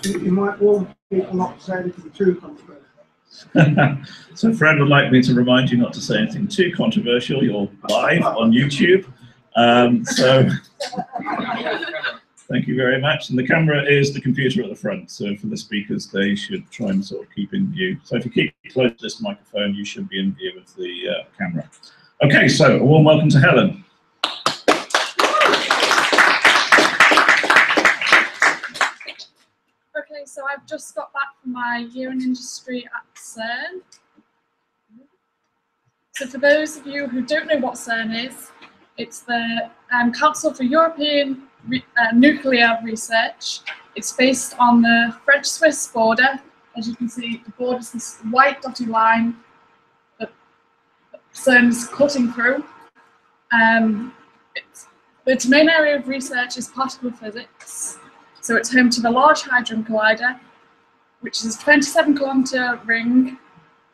You might warn people not to say anything too controversial. So Fred would like me to remind you not to say anything too controversial. You're live on YouTube. So thank you very much. And the camera is the computer at the front. So for the speakers, they should try and sort of keep in view. So if you keep close to this microphone, you should be in view of the camera. Okay, so a warm welcome to Helen. Okay, so I've just got back from my year in industry at CERN. So for those of you who don't know what CERN is, it's the Council for European Nuclear Research. It's based on the French-Swiss border. As you can see, the border is this white dotted line that CERN is cutting through. Its main area of research is particle physics. So it's home to the Large Hadron Collider, which is a 27-kilometre ring,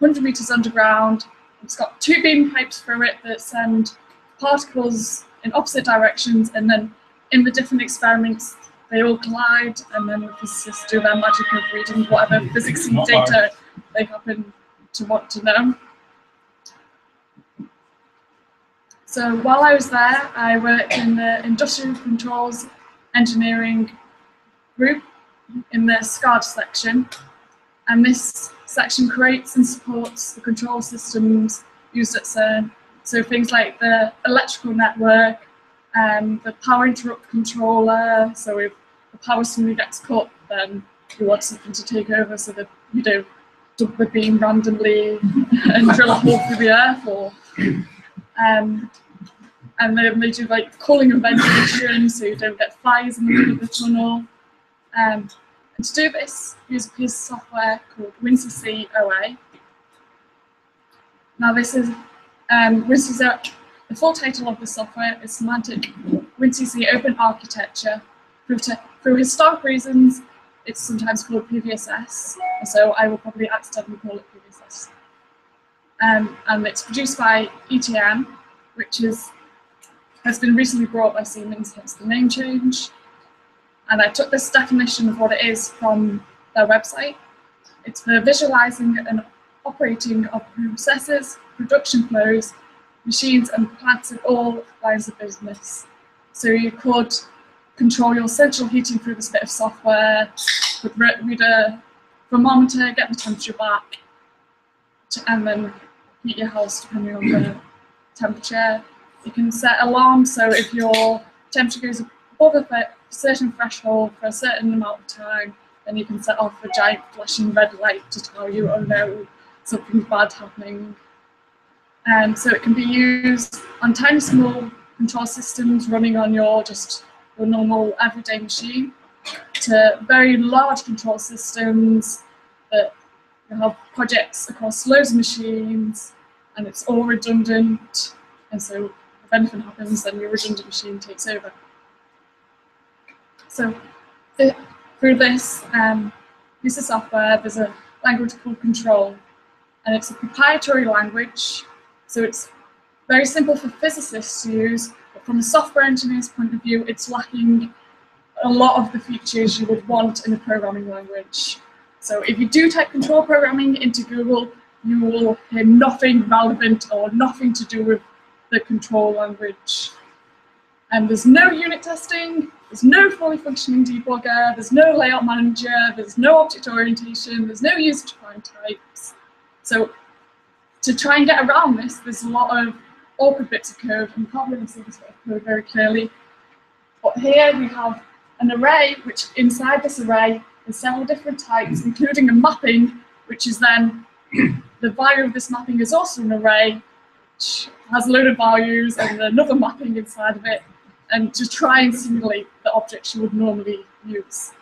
100 metres underground. It's got 2 beam pipes through it that send particles in opposite directions, and then in the different experiments, they all collide, and then the physicists do their magic of reading whatever physics data they happen to want to know. So while I was there, I worked in the Industrial Controls Engineering group in the SCAD section, and this section creates and supports the control systems used at CERN. So things like the electrical network, the power interrupt controller. So if the power suddenly gets cut, then you want something to take over, so that you don't dump the beam randomly and drill a hole through the earth. Or and they do like cooling and ventilation, so you don't get fires in the middle of the tunnel. And to do this, use a piece of software called WinCC OA. Now this is WinCC, the full title of the software is Semantic WinCC Open Architecture. Through historic reasons, it's sometimes called PVSS, so I will probably accidentally call it PVSS. And it's produced by ETM, which has been recently bought by Siemens, hence the name change. And I took this definition of what it is from their website. It's for visualizing and operating of processes, production flows, machines and plants in all lines of business. So you could control your central heating through this bit of software, could read a thermometer, get the temperature back, and then heat your house depending on the temperature. You can set alarms, so if your temperature goes above a certain threshold for a certain amount of time, then you can set off a giant flashing red light to tell you, oh no, something's bad happening. So it can be used on tiny small control systems running on your normal everyday machine, to very large control systems that have projects across loads of machines, and it's all redundant, and so if anything happens, then your redundant machine takes over. So through this piece of software, there's a language called Control, and it's a proprietary language, so it's very simple for physicists to use, but from a software engineer's point of view, it's lacking a lot of the features you would want in a programming language. So if you do type control programming into Google, you will hear nothing relevant or nothing to do with the control language. And there's no unit testing, there's no fully functioning debugger, there's no layout manager, there's no object orientation, there's no user-defined types. So to try and get around this, there's a lot of awkward bits of code, and you can't really see this bit of code very clearly. But here we have an array, which inside this array is several different types, including a mapping, which is then, the value of this mapping is also an array, which has a load of values and another mapping inside of it, and to try and simulate the objects you would normally use.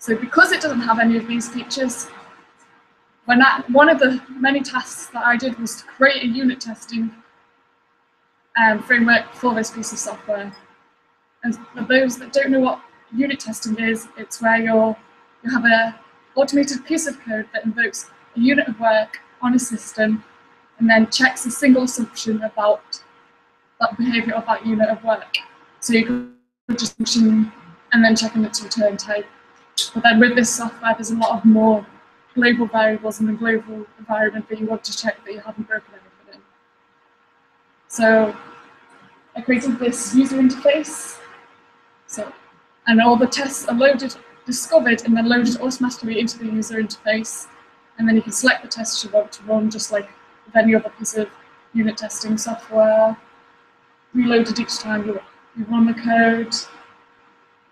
So because it doesn't have any of these features, one of the many tasks that I did was to create a unit testing framework for this piece of software. And for those that don't know what unit testing is, it's where you have an automated piece of code that invokes a unit of work on a system and then checks a single assumption about that behavior of that unit of work. So you could just function and then checking its return type. But then with this software, there's a lot of more global variables in the global environment that you want to check that you haven't broken anything in. So I created this user interface. And all the tests are discovered and then loaded automatically into the user interface. And then you can select the tests you want to run, just like with any other piece of unit testing software. Reloaded each time you run the code.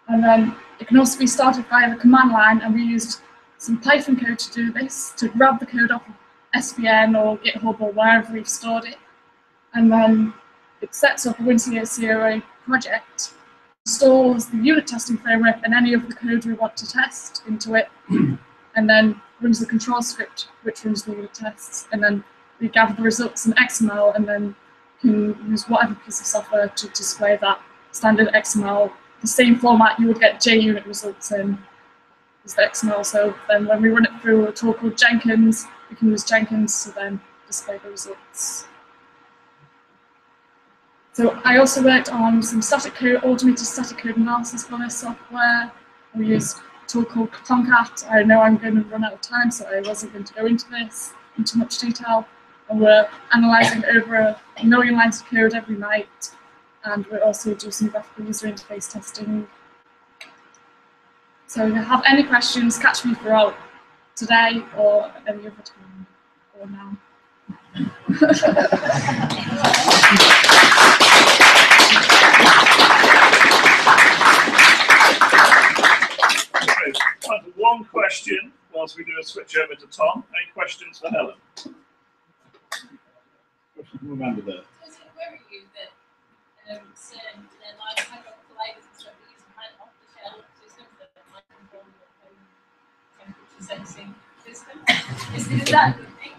And then it can also be started via the command line, and we used some Python code to do this, to grab the code off of SVN or GitHub or wherever we've stored it. And then it sets up a WinCA project, installs the unit testing framework and any of the code we want to test into it, and then runs the control script which runs the unit tests. And then we gather the results in XML and then can use whatever piece of software to display that standard XML, the same format you would get JUnit results in is the XML. So then when we run it through a tool called Jenkins, we can use Jenkins to then display the results. So I also worked on some static code, automated static code analysis for this software. We used a tool called Tomcat. I know I'm going to run out of time, so I wasn't going to go into this in too much detail. And we're analysing over 1 million lines of code every night. And we also do some graphical user interface testing. So if you have any questions, catch me throughout today or any other time or now. One question whilst we do a switch over to Tom. Any questions for Helen? Question from Amanda there. Does it worry you that certain like hydro providers and stuff are using off-the-shelf systems that might control your own temperature sensing system? Is that a good thing?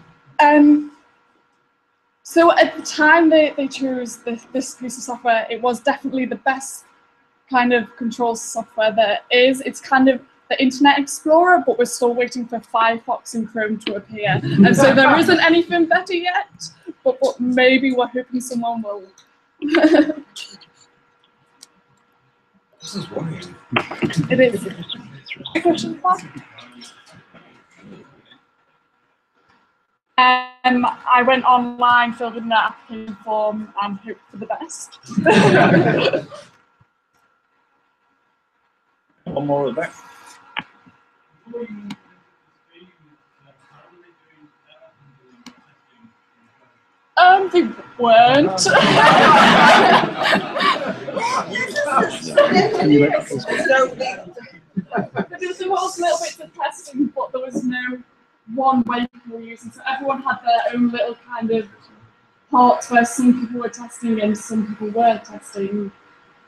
So at the time they chose this piece of software, it was definitely the best kind of control software there is. It's kind of the Internet Explorer, but we're still waiting for Firefox and Chrome to appear. And so there isn't anything better yet, but maybe we're hoping someone will. This is worrying. It is. Question mark? I went online, filled in the application form, and hoped for the best. One more at the back. They weren't. There was little bits of testing, but there was no one way people were using. So everyone had their own little kind of parts where some people were testing and some people weren't testing.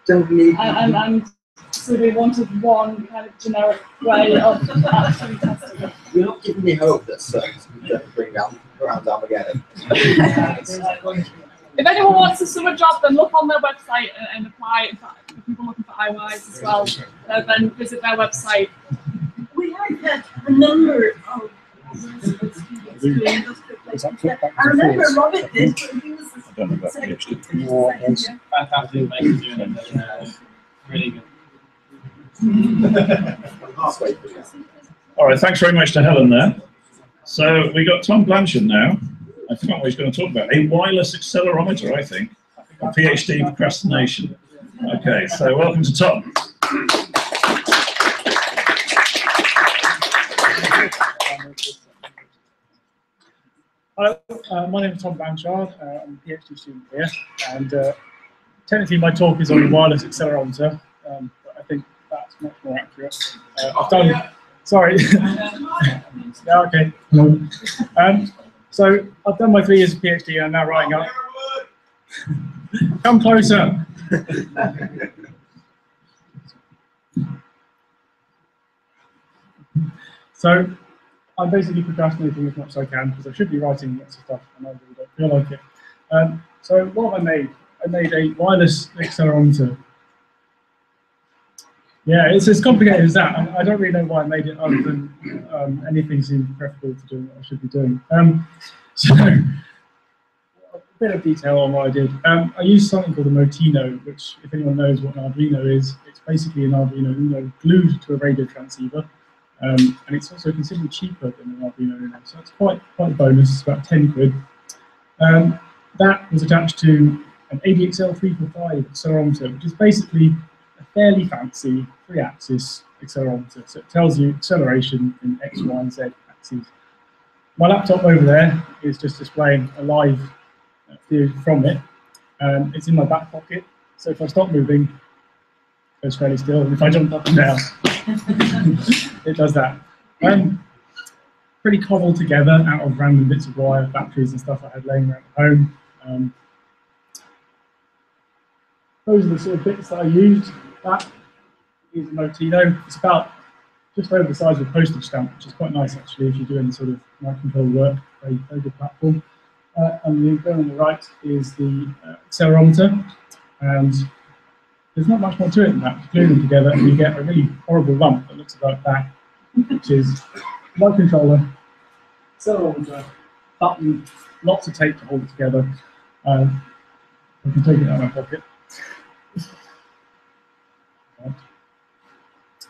Don't need. And so they wanted one kind of generic way of actually testing it. You're not giving me hope that certain going to bring down around Armageddon. If anyone wants a summer job, then look on their website and apply. In fact, if people looking for IYs as well, then visit their website. We have had a number of I remember Robert did, but he was I don't know about PhD. Fantastic, thank you for doing it. Really good. Halfway through. All right, thanks very much to Helen there. So we got Tom Blanchard now. I forgot what he's going to talk about. A wireless accelerometer, I think. A PhD procrastination. Okay, so welcome to Tom. Hello, my name is Tom Blanchard. I'm a PhD student here, and technically my talk is on a wireless accelerometer, but I think that's much more accurate. I've done, sorry. Yeah, okay. So I've done my 3 years of PhD and I'm now writing up. Come closer. So I'm basically procrastinating as much as I can because I should be writing lots of stuff and I really don't feel like it. So what have I made? I made a wireless accelerometer. Yeah, it's as complicated as that. I don't really know why I made it other than anything seemed preferable to doing what I should be doing. So, a bit of detail on what I did. I used something called a Motino, which, if anyone knows what an Arduino is, it's basically an Arduino Uno glued to a radio transceiver. And it's also considerably cheaper than an Arduino Uno, so it's quite a bonus. It's about 10 quid. That was attached to an ADXL345 accelerometer, which is basically a fairly fancy 3-axis accelerometer. So it tells you acceleration in X, Y, and Z axes. My laptop over there is just displaying a live view from it. It's in my back pocket, so if I stop moving, it goes fairly still. And if I jump up and down, it does that. Pretty cobbled together out of random bits of wire, batteries and stuff I had laying around at home. Those are the sort of bits that I used. That is a Motino. It's about just over the size of a postage stamp, which is quite nice actually if you're doing sort of microcontroller work. Very good platform. And the one on the right is the accelerometer. And there's not much more to it than that. You glue them together and you get a really horrible lump that looks like that, which is my controller, accelerometer, button, lots of tape to hold it together. I can take it out of my pocket. Right.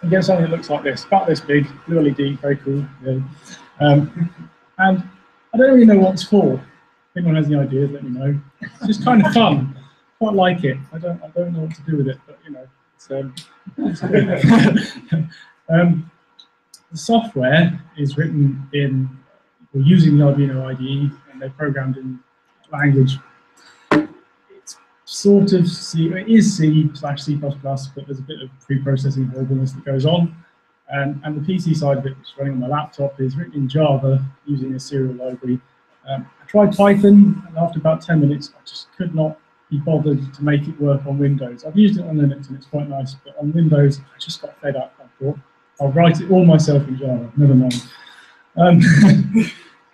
And get something that looks like this, about this big, blue LED, very cool. Yeah. And I don't really know what it's for. If anyone has any ideas, let me know. It's just kind of fun. Quite like it. I don't know what to do with it, but you know, the software is written in, we're using the Arduino IDE, and they're programmed in language. It's sort of C, it is C/C++, but there's a bit of pre-processing horribleness that goes on. And the PC side of it, which is running on my laptop, is written in Java using a serial library. I tried Python, and after about 10 minutes, I just could not be bothered to make it work on Windows. I've used it on Linux, and it's quite nice, but on Windows, I just got fed up. I thought, I'll write it all myself in Java, never mind.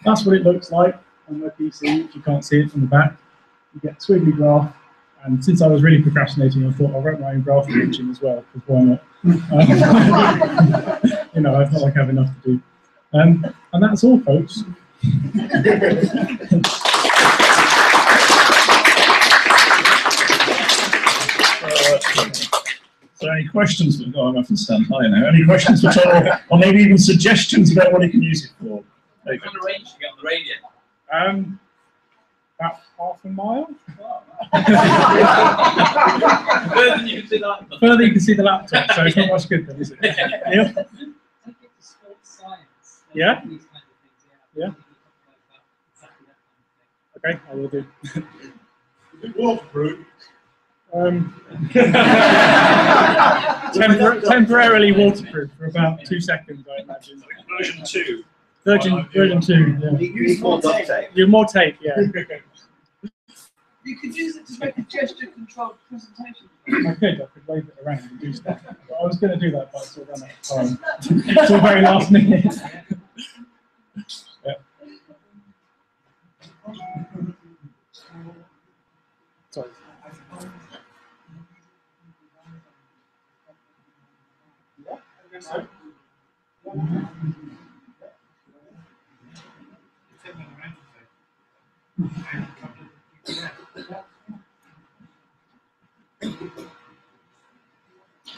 That's what it looks like on my PC, if you can't see it from the back. You get a squiggly graph, and since I was really procrastinating, I thought I'll write my own graphing engine as well, because why not? You know, I felt like I have enough to do. And that's all, folks. So any questions? Oh, I'm often stand high now. Any questions for Tom, or maybe even suggestions about what he can use it for? What kind of range you get on the radio? About half a mile. Further than you can see the laptop. Further you can see the laptop, so it's not much good then, is it? Yeah. Yeah? Yeah. Okay, I will do. Waterproof. Temporarily waterproof for about 2 seconds, I imagine. Version 2. Version 2, yeah. Use more duct tape. You more tape, yeah. You could use it to make a gesture-controlled presentation. I could wave it around and do stuff. But I was going to do that, but I still ran out of time. Till very last minute. Yeah. Sorry.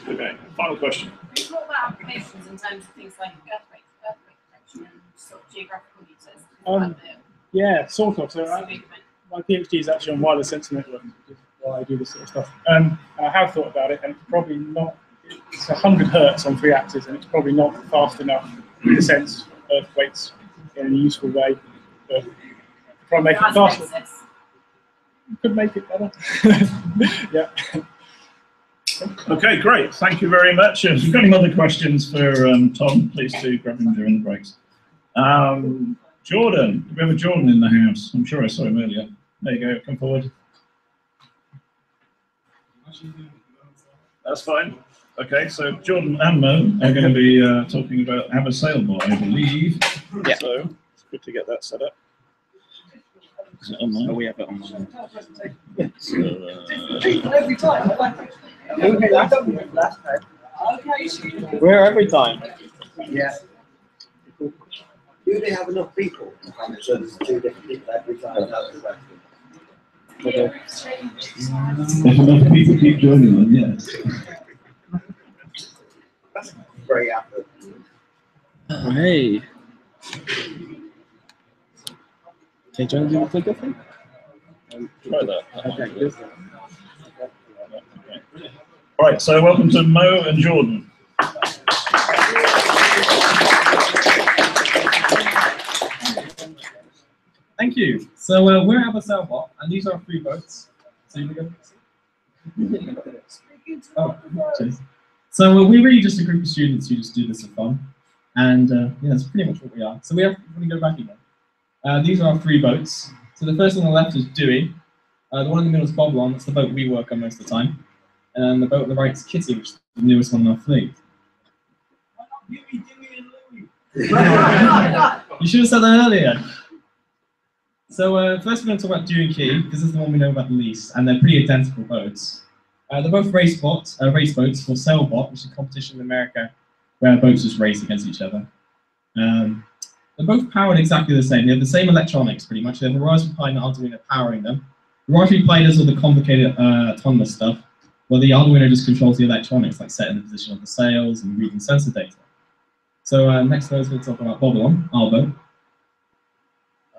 Okay, final question. We talk about applications in terms of things like earthquake detection and sort of geographical users. Yeah, sort of. So my PhD is actually on wireless sensor networks, which is why I do this sort of stuff. And I have thought about it, and it's probably not. It's 100 hertz on 3 axes, and it's probably not fast enough to sense earthquakes in a useful way. But try and make it faster. Could make it better. Yeah. Okay, great. Thank you very much. If you've got any other questions for Tom, please do grab him during the breaks. Jordan, we have a Jordan in the house. I'm sure I saw him earlier. There you go, come forward. That's fine. Okay, so Jordan and Mo are going to be talking about Hammer Sailboat, I believe. Yeah. So it's good to get that set up. Is it online? Oh, we have it online. So, Every time, I like it. Okay, I've done it last time. Okay. We're here every time. Yeah. Do they have enough people? So there's 2 different people every time. That's the question. If enough people keep joining them, yes. That's very accurate. Hey. Okay, do you want to do the clicker thing? Try that. Okay, good. All right, so welcome to Mo and Jordan. Thank you. So we're at the sailboat, and these are our 3 boats. So you can Oh, cheers. So we're really just a group of students who just do this for fun, and yeah, that's pretty much what we are. So we have to go back again. These are our 3 boats. So the first on the left is Dewey. The one in the middle is Boblon. That's the boat we work on most of the time. And the boat on the right is Kitty, which is the newest one in our fleet. You should have said that earlier. So first we're going to talk about Dewey and Kitty, because this is the one we know about the least, and they're pretty identical boats. They're both race boats for Sailbot, which is a competition in America where boats just race against each other. They're both powered exactly the same. They have the same electronics, pretty much. They have a Raspberry Pi and Arduino powering them. The Raspberry Pi does all the complicated autonomous stuff, while the Arduino just controls the electronics, like setting the position of the sails and reading sensor data. So next we'll talk about Boblon, our boat.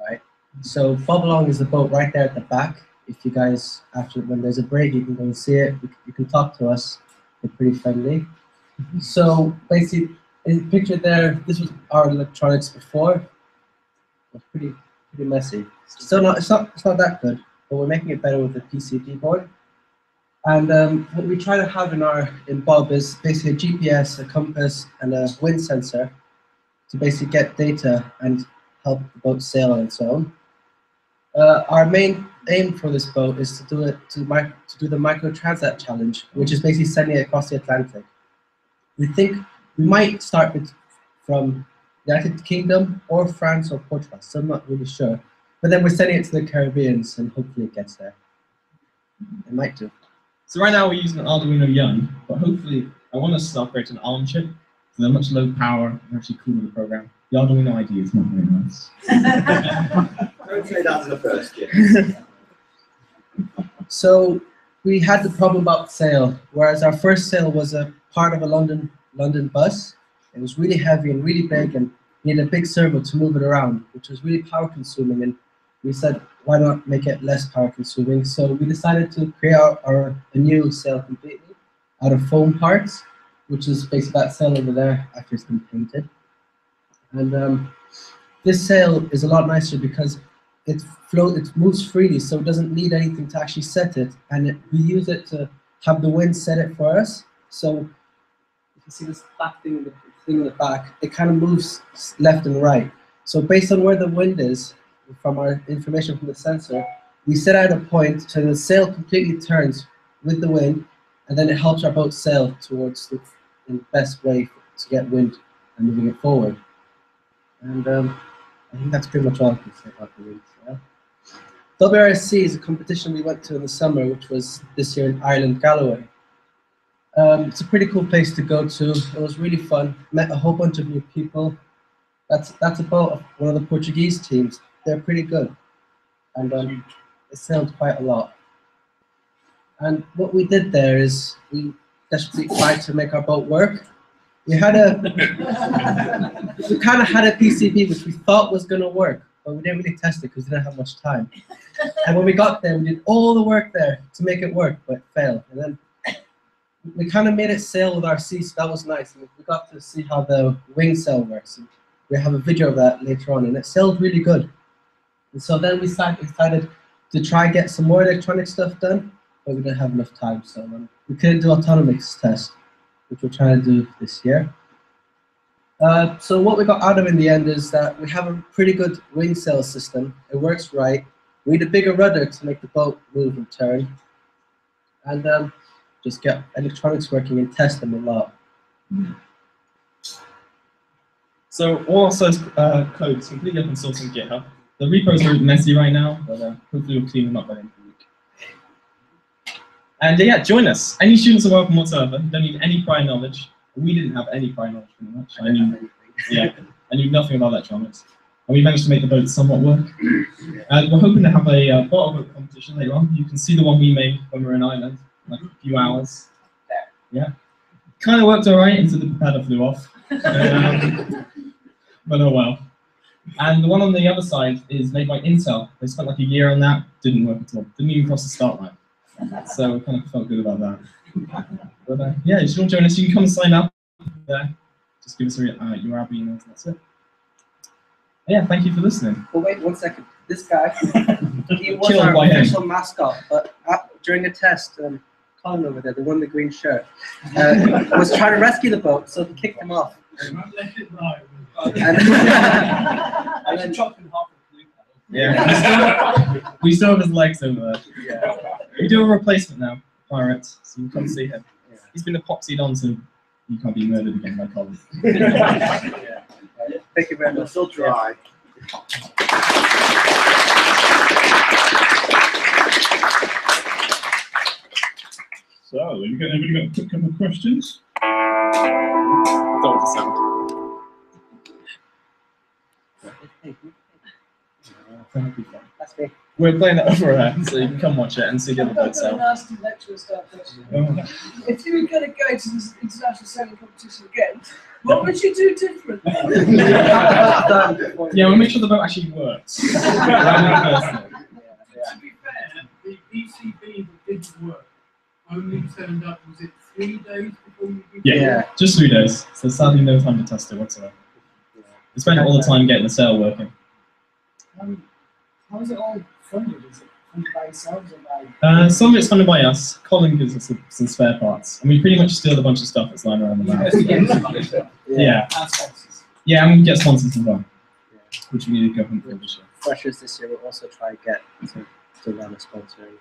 Alright, so Boblon is the boat right there at the back. If you guys, when there's a break, you can go and see it. You can talk to us. They're pretty friendly. So basically, in the picture there, this was our electronics before. It was pretty messy. Still not, it's not that good, but we're making it better with the PCB board. And what we try to have in Bob is basically a GPS, a compass, and a wind sensor to basically get data and help the boat sail on its own. Our main aim for this boat is to do the Micro Transat Challenge, which is basically sending it across the Atlantic. We think we might start from the United Kingdom or France or Portugal, so I'm not really sure. But then we're sending it to the Caribbean, and hopefully it gets there. It might do. So right now we're using an Arduino Young, but hopefully I want us to upgrade to an ARM chip. So they're much low power and actually cool with the program. The Arduino ID is not very nice. Don't say that in the first year. So we had the problem about sail, whereas our first sail was a part of a London bus. It was really heavy and really big and needed a big servo to move it around, which was really power consuming. And we said, why not make it less power consuming? So we decided to create a new sail completely out of foam parts, which is basically that sail over there after it's been painted. And this sail is a lot nicer because it moves freely, so it doesn't need anything to actually set it. And we use it to have the wind set it for us. So you can see this back thing in the back, it kind of moves left and right. So based on where the wind is, from our information from the sensor, we set out a point so the sail completely turns with the wind, and then it helps our boat sail towards the best way to get wind and moving it forward. And I think that's pretty much all I can say about the wind. Yeah. WRSC is a competition we went to in the summer, which was this year in Ireland, Galloway. It's a pretty cool place to go to. It was really fun. Met a whole bunch of new people. That's about one of the Portuguese teams. They're pretty good, and it sailed quite a lot. And what we did there is we desperately tried to make our boat work. We kind of had a PCB which we thought was going to work, but we didn't really test it because we didn't have much time. And when we got there, we did all the work there to make it work, but it failed. And then we kind of made it sail with our sea, so that was nice. And we got to see how the wing sail works. And we have a video of that later on, and it sailed really good. And so then we decided to try and get some more electronic stuff done, but we didn't have enough time, so we couldn't do autonomous test, which we're trying to do this year. So what we got out of in the end is that we have a pretty good wing sail system. It works right. We need a bigger rudder to make the boat move and turn, and just get electronics working and test them a lot. So all our source code is completely open source on GitHub. The repos are messy right now, but hopefully we'll clean them up by the end of the week. And yeah, join us. Any students are welcome whatsoever. Don't need any prior knowledge. We didn't have any prior knowledge pretty much. I knew nothing about electronics. And we managed to make the boat somewhat work. We're hoping to have a bottle boat competition later on. You can see the one we made when we were in Ireland, like a few hours. Yeah. Kind of worked all right until the propeller flew off. But oh well. And the one on the other side is made by Intel. They spent like a year on that, didn't work at all. Didn't even cross the start line. So we kind of felt good about that. But yeah, if you want to join us, you can come and sign up there. Just give us your App emails, and that's it. Yeah, thank you for listening. Well, wait 1 second. This guy, he was Killed our by him. official mascot, but during a test, Colin over there, the one in the green shirt, was trying to rescue the boat, so he kicked him off. And then yeah, we still have his legs over there. Yeah. We do a replacement now, Pirate, so you can come see him. Yeah. He's been epoxied on, so you can't be murdered again by Colin. Yeah. Thank you very much. Still dry. So, have anybody got a couple of questions? Don't sound. That's me. We're playing it over here, so you can come watch it and see the other boats out. nasty lecturer style question. If you were going to go to this international sailing competition again, what would you do different? Yeah, we'll make sure the boat actually works. To be fair, the BCB that didn't work only turned up, was it 3 days before you began? Yeah, just 3 days. So sadly no time to test it whatsoever. We spent all the time getting the sail working. How is it all funded? Is it funded by yourselves or by? Some of it's funded by us. Colin gives us some spare parts. And we pretty much steal a bunch of stuff that's lying around the map. Yeah. And sponsors. Yeah, and we get sponsors as well, which we need to go hunt for this year. Freshers this year will also try to get to run a sponsoring.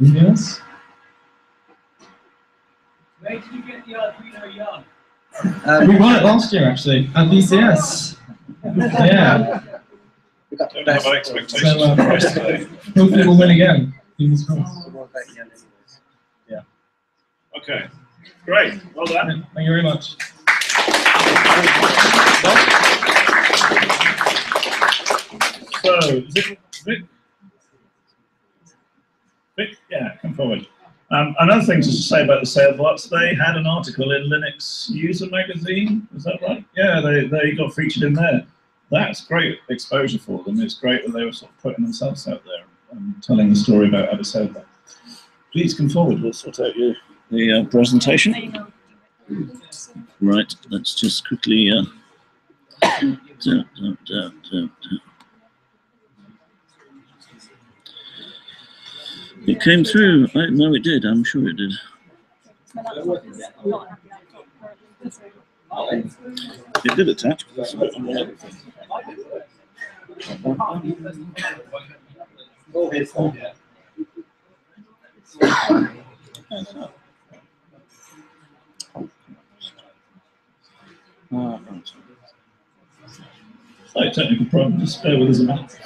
Anything else? Where did you get the Arduino yarn? We won it last year actually at BCS. Yeah. We got the Don't have best. high expectations So, for us today. Hopefully we'll win again. Fingers crossed. We won't bet again anyways. Okay, great, well done. Thank you very much. So, is it Vic? Vic, yeah, come forward. Another thing to say about the sailbots, they had an article in Linux User Magazine, is that right? Yeah, they got featured in there. That's great exposure for them. It's great that they were sort of putting themselves out there and telling the story about how to sail that. Please come forward, we'll sort out the presentation. Right, let's just quickly... It came through. No, it did. I'm sure it did. It did attach. Slight technical problem. Just bear with us a minute.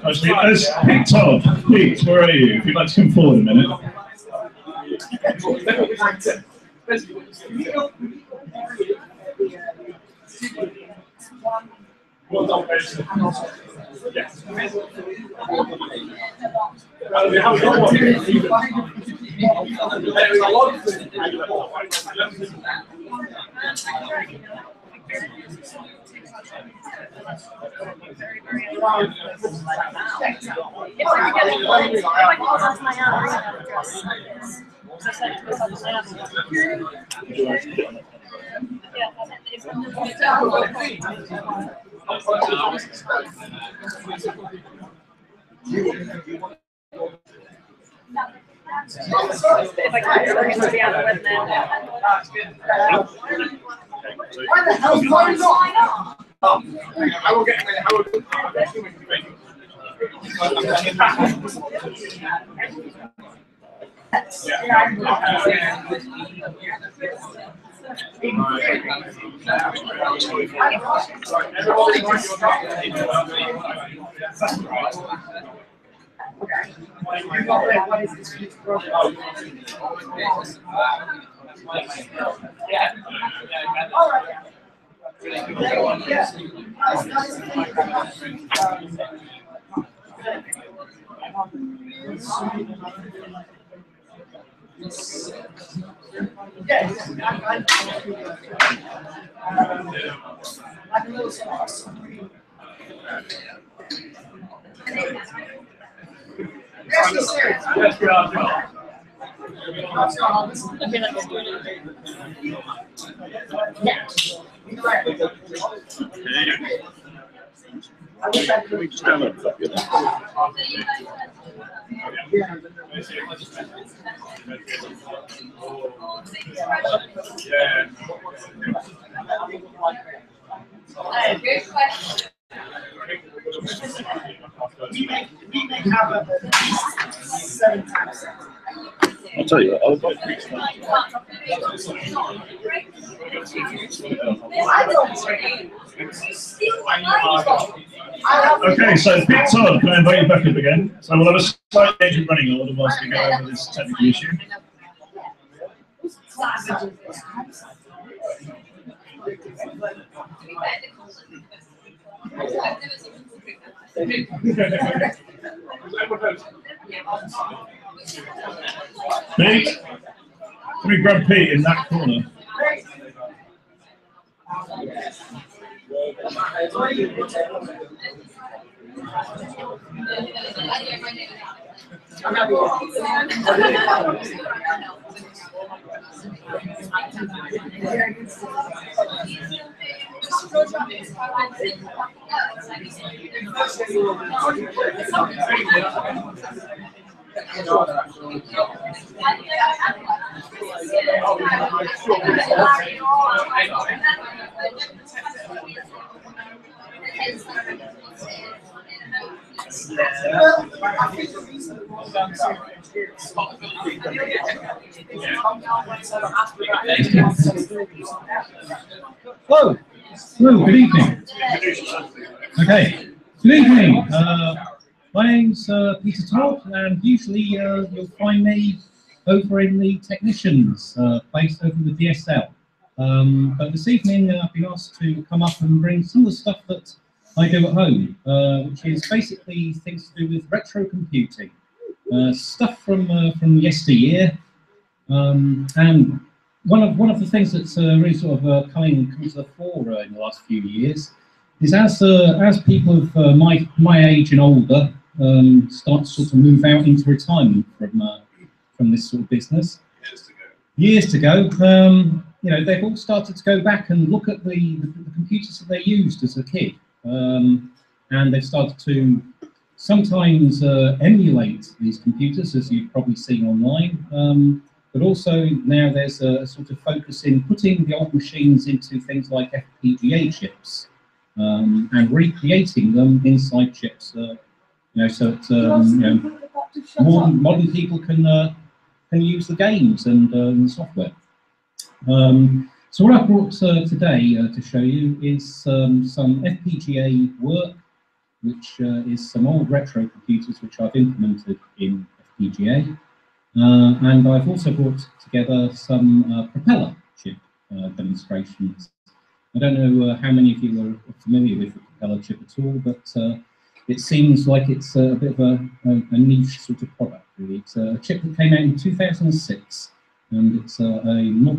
Actually, Pete Todd. Pete, where are you? If you'd like to come forward a minute. Well done, Jason. Yes. If I can't log into the other web now. Why the hell why not? I will get. I will. What is this future project? All right. We just download a copy of We may have at least 7 times. I'll tell you what, I'll buy three. Okay, so Pete Todd, can I invite you back up again? So we'll have a slight change of running order whilst we go over this technical issue. Pete, can we grab Pete in that corner? Hello. Hello, good evening. Okay, good evening. My name's Peter Todd, and usually you'll find me over in the technicians place over the DSL. But this evening I've been asked to come up and bring some of the stuff that I do at home, which is basically things to do with retro computing, stuff from yesteryear, and one of the things that's really sort of come to the fore in the last few years is as people of my age and older start to sort of move out into retirement from this sort of business. Years to go, you know, they've all started to go back and look at the computers that they used as a kid, and they've started to sometimes emulate these computers, as you've probably seen online. But also now there's a sort of focus in putting the old machines into things like FPGA chips and recreating them inside chips. You know, so that you know, modern people can use the games and the software. So what I've brought today to show you is some FPGA work, which is some old retro computers which I've implemented in FPGA. And I've also brought together some propeller chip demonstrations I don't know how many of you are familiar with the propeller chip at all, but it seems like it's a bit of a niche sort of product, really. It's a chip that came out in 2006, and it's a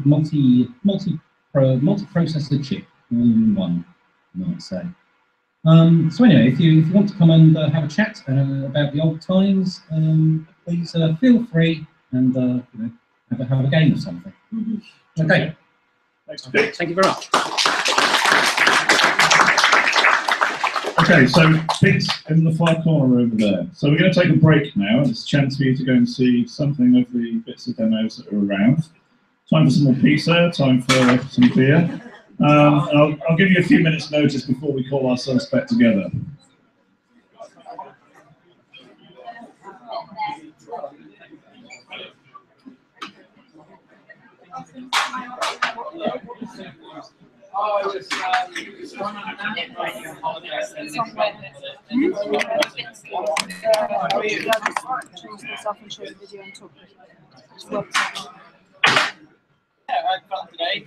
multi-processor chip, all in one, I might say. So anyway, if you want to come and have a chat about the old times, please feel free and you know, have a game or something. Okay. Thanks. Thank you very much. Okay, so Pete's in the far corner over there. So we're going to take a break now. It's a chance for you to go and see something of the bits of demos that are around. Time for some more pizza, time for some beer. I'll give you a few minutes notice before we call our suspect together. I've got today,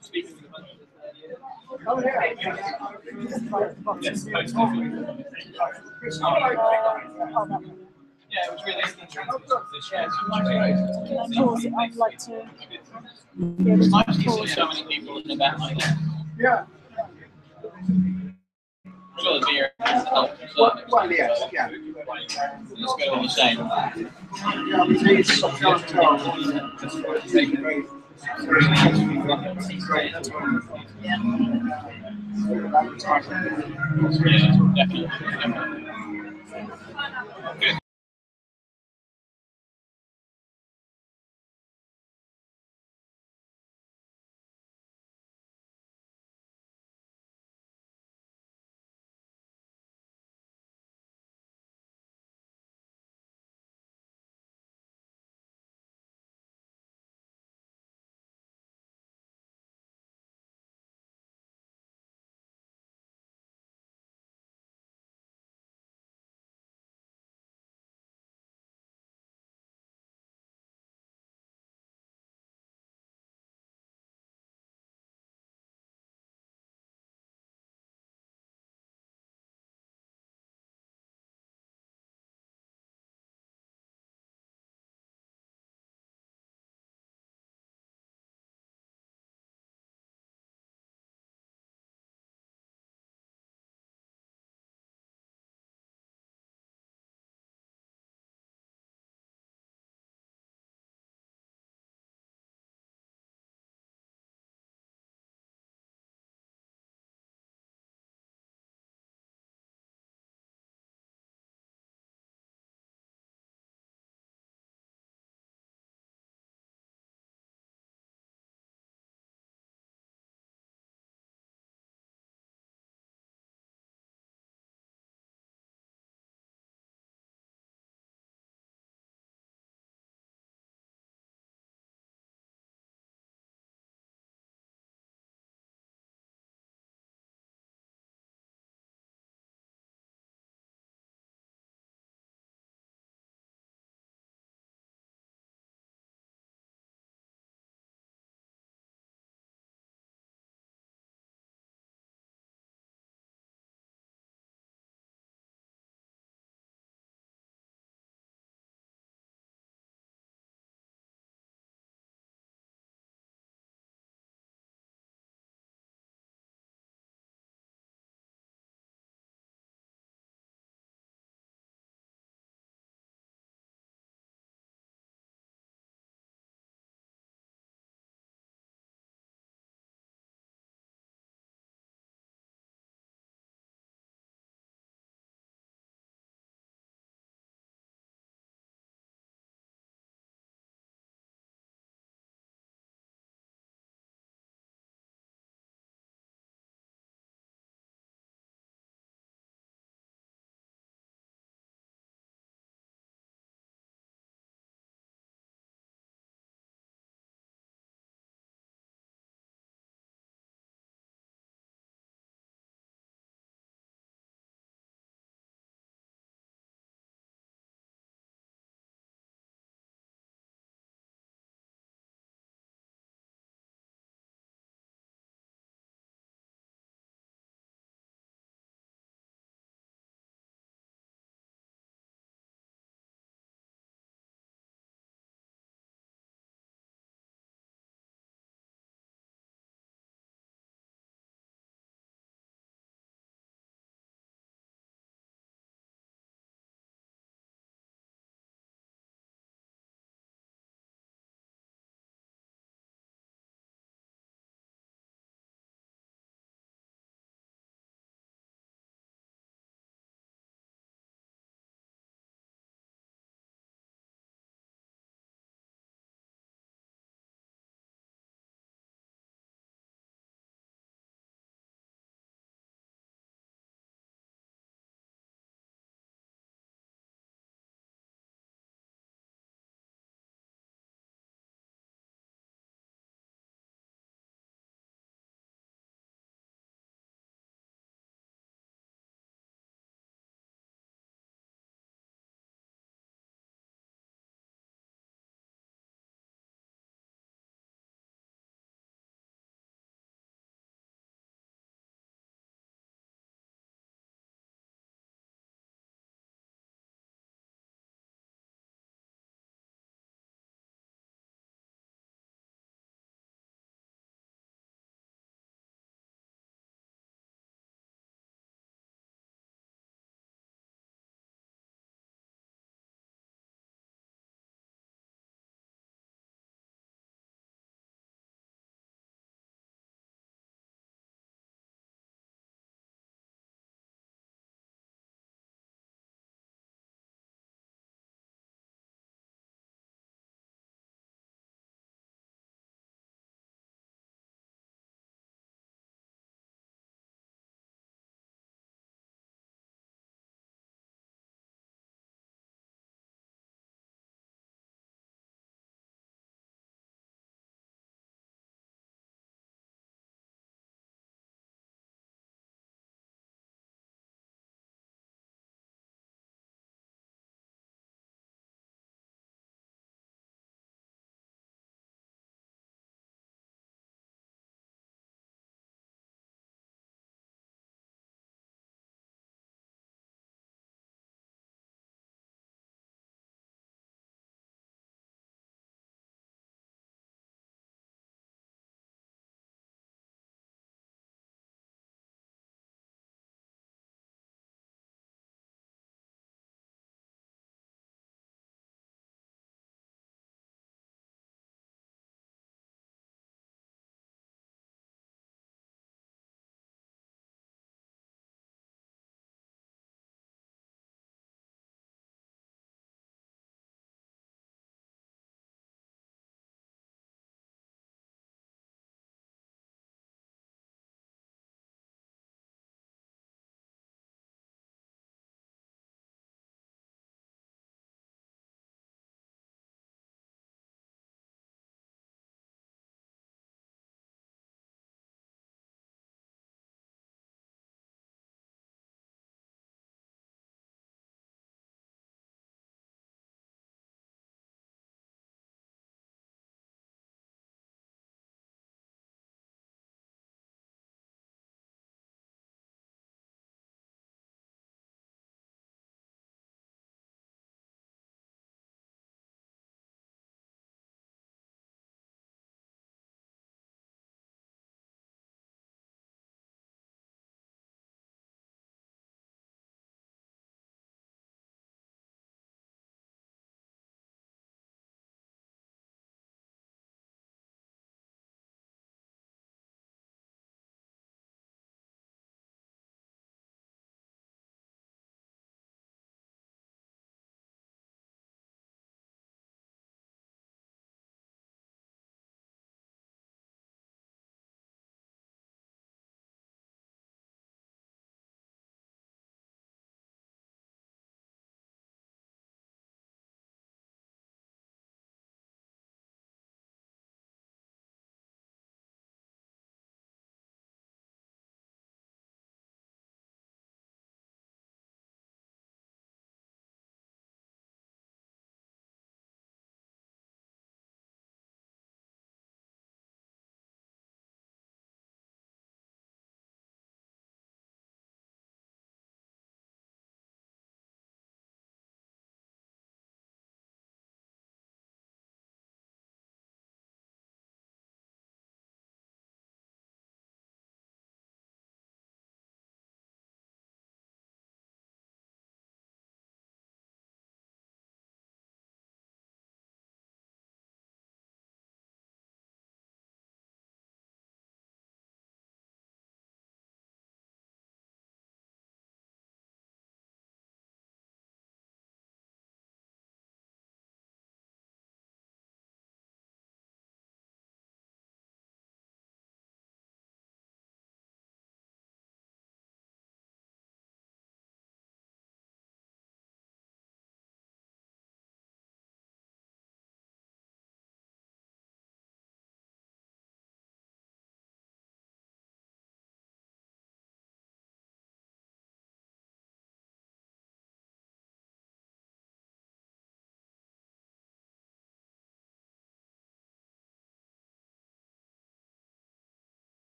speaking to the bunch of yeah, it was really interesting. I'd like to. It's nice to see so many people in the back like that. Yeah. I'm sure the beer has helped. Well, yes, yeah. It's better than the same. Yeah, definitely. Good.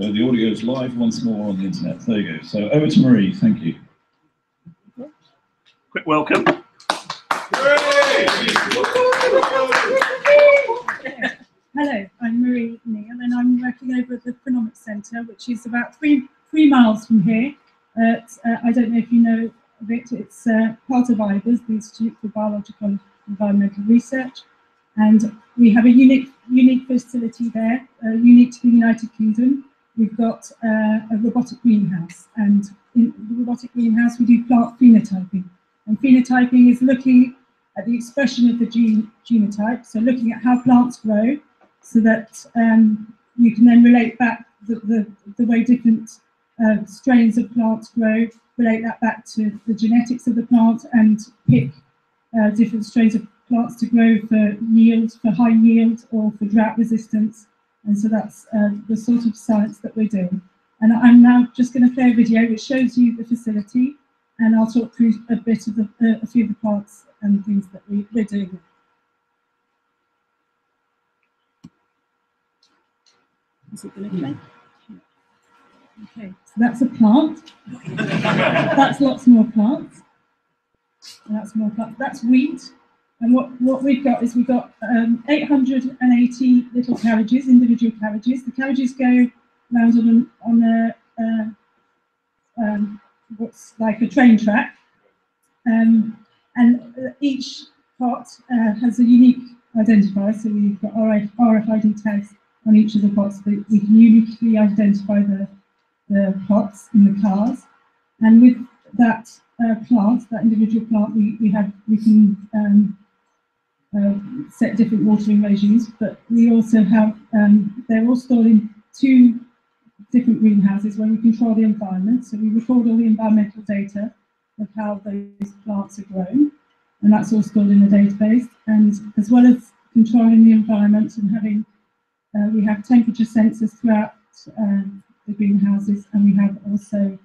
So the audio is live once more on the internet. There you go. So over to Marie. Thank you. Quick welcome. Hello, I'm Marie Neal, and I'm working over at the Chronomics Centre, which is about three miles from here. I don't know if you know of it. It's part of Aprs, the Institute for Biological and Environmental Research, and we have a unique facility there, unique to the United Kingdom. We've got a robotic greenhouse, and in the robotic greenhouse we do plant phenotyping, and phenotyping is looking at the expression of the genotype, so looking at how plants grow, so that you can then relate back the way different strains of plants grow, relate that back to the genetics of the plant, and pick different strains of plants to grow for yield, for high yield, or for drought resistance. And so that's the sort of science that we're doing. And I'm now just going to play a video which shows you the facility, and I'll talk through a bit of a few of the plants and things that we're doing. Is it going to play? Okay, so that's a plant. That's lots more plants. And that's more plants. That's wheat. And what we've got is 880 little carriages, individual carriages. The carriages go round on what's like a train track. And each pot has a unique identifier. So we've got RFID tags on each of the pots that we can uniquely identify the pots in the cars. And with that plant, that individual plant, we can set different watering regimes, but we also have, they're all stored in 2 different greenhouses where we control the environment. So we record all the environmental data of how those plants are grown, and that's all stored in the database. And as well as controlling the environment and having, we have temperature sensors throughout the greenhouses, and we have also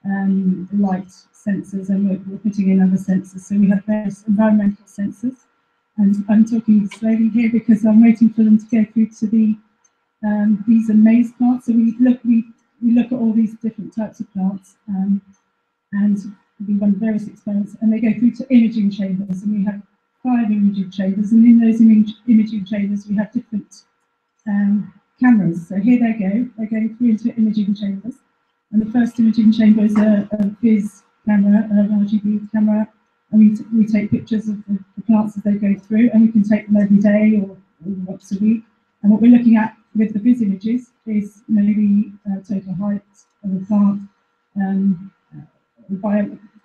light sensors, and we're putting in other sensors. So we have various environmental sensors. And I'm talking slowly here because I'm waiting for them to go through to the these are maize plants. So we look at all these different types of plants, and we run various experiments, and they go through to imaging chambers, and we have 5 imaging chambers, and in those imaging chambers we have different cameras. So here they go. They're going through into imaging chambers, and the first imaging chamber is a BIS camera, an RGB camera. And we take pictures of the plants as they go through, and we can take them every day or once a week. And what we're looking at with the BIS images is maybe total height of the plant,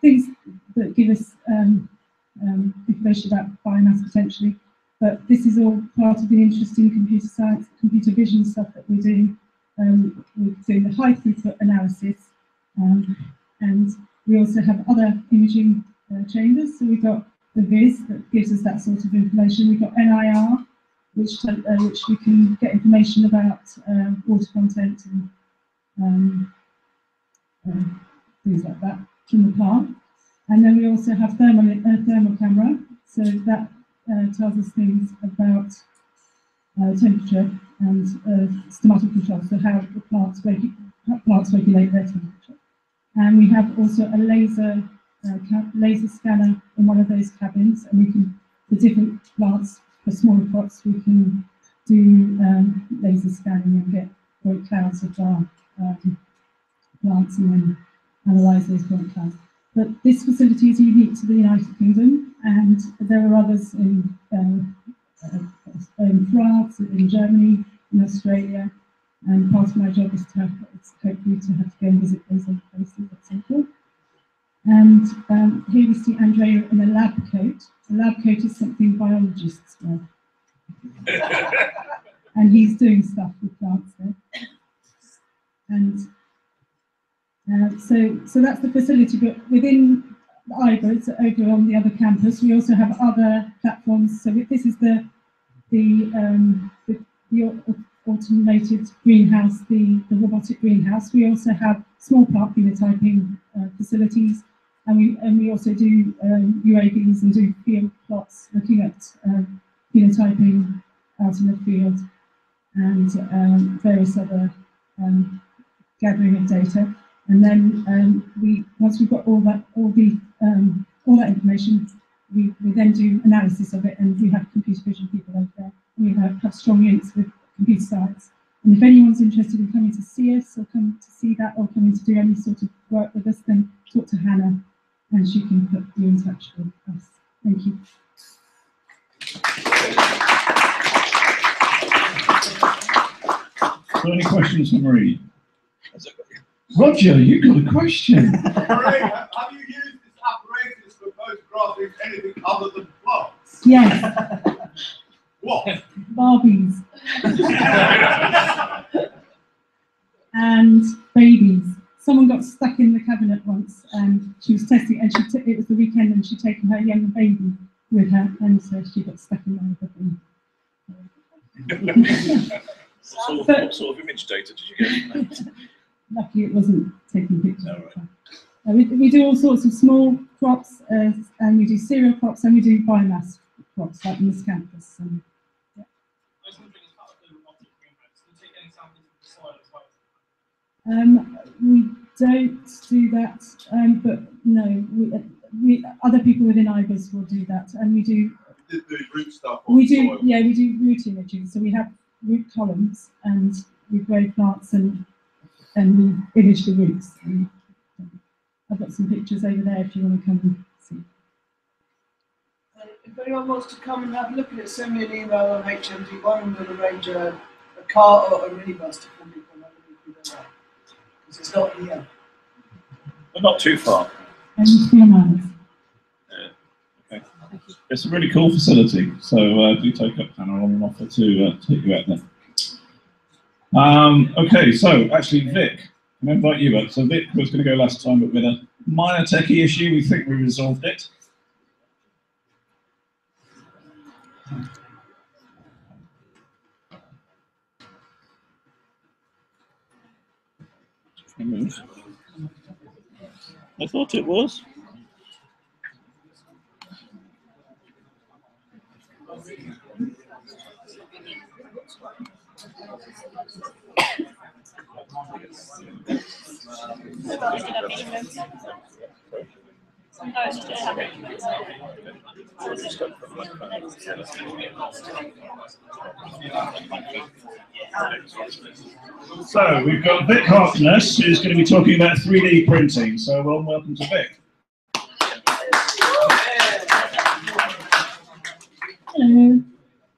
things that give us information about biomass potentially. But this is all part of the interesting computer science, computer vision stuff that we're doing. We're doing the high throughput analysis, and we also have other imaging chambers. So we've got the VIS that gives us that sort of information. We've got NIR, which we can get information about water content and things like that from the plant. And then we also have thermal camera, so that tells us things about temperature and stomatal control, so how the plants regulate their temperature. And we have also a laser scanner in one of those cabins, and we can, for different plants, for smaller pots, we can do laser scanning and get point clouds of our plants and then analyse those point clouds. But this facility is unique to the United Kingdom, and there are others in France, in Germany, in Australia, and part of my job is hopefully to have to go and visit those other places at some point. And here we see Andrea in a lab coat. A lab coat is something biologists wear. And he's doing stuff with plants there. And so that's the facility, but within Aprs, over on the other campus, we also have other platforms. So this is the automated greenhouse, the robotic greenhouse. We also have small plant phenotyping facilities, and we also do UAVs and do field plots looking at phenotyping out in the field, and various other gathering of data, and then once we've got all that information, we then do analysis of it, and we have computer vision people over there, and we have strong links with computer science. And if anyone's interested in coming to see us, or coming to see that, or coming to do any sort of work with us, then talk to Hannah, and she can put you in touch with us. Thank you. So any questions for Marie? Roger, you got a question. Marie, have you used this apparatus for photographing anything other than plants? Yes. What? Barbies. And babies. Someone got stuck in the cabinet once, and she was testing, and it was the weekend, and she'd taken her young baby with her, and so she got stuck in there with the thing. What sort of image data did you get? Lucky it wasn't taking pictures. No, right. We do all sorts of small crops, and we do cereal crops, and we do biomass crops, like in this campus. And, yeah. We don't do that, but no, other people within IBIS will do that, and we do. The root stuff. We do, yeah, we do root imaging. So we have root columns, and we grow plants, and we image the roots. And I've got some pictures over there if you want to come and see. If anyone wants to come and have a look at it, send me an email on HMD1, and we'll arrange a car or a minibus to come and have a look at it. Because it's not here. But not too far. Only 3 miles. Okay. It's a really cool facility, so do take up Hannah on an offer to take you out there. Okay, so actually Vic, I'm going to invite you up. So Vic was going to go last time, but with a minor techie issue, we think we resolved it. I thought it was. So we've got Vic Harkness, who's going to be talking about 3D printing. So welcome to Vic. Hello.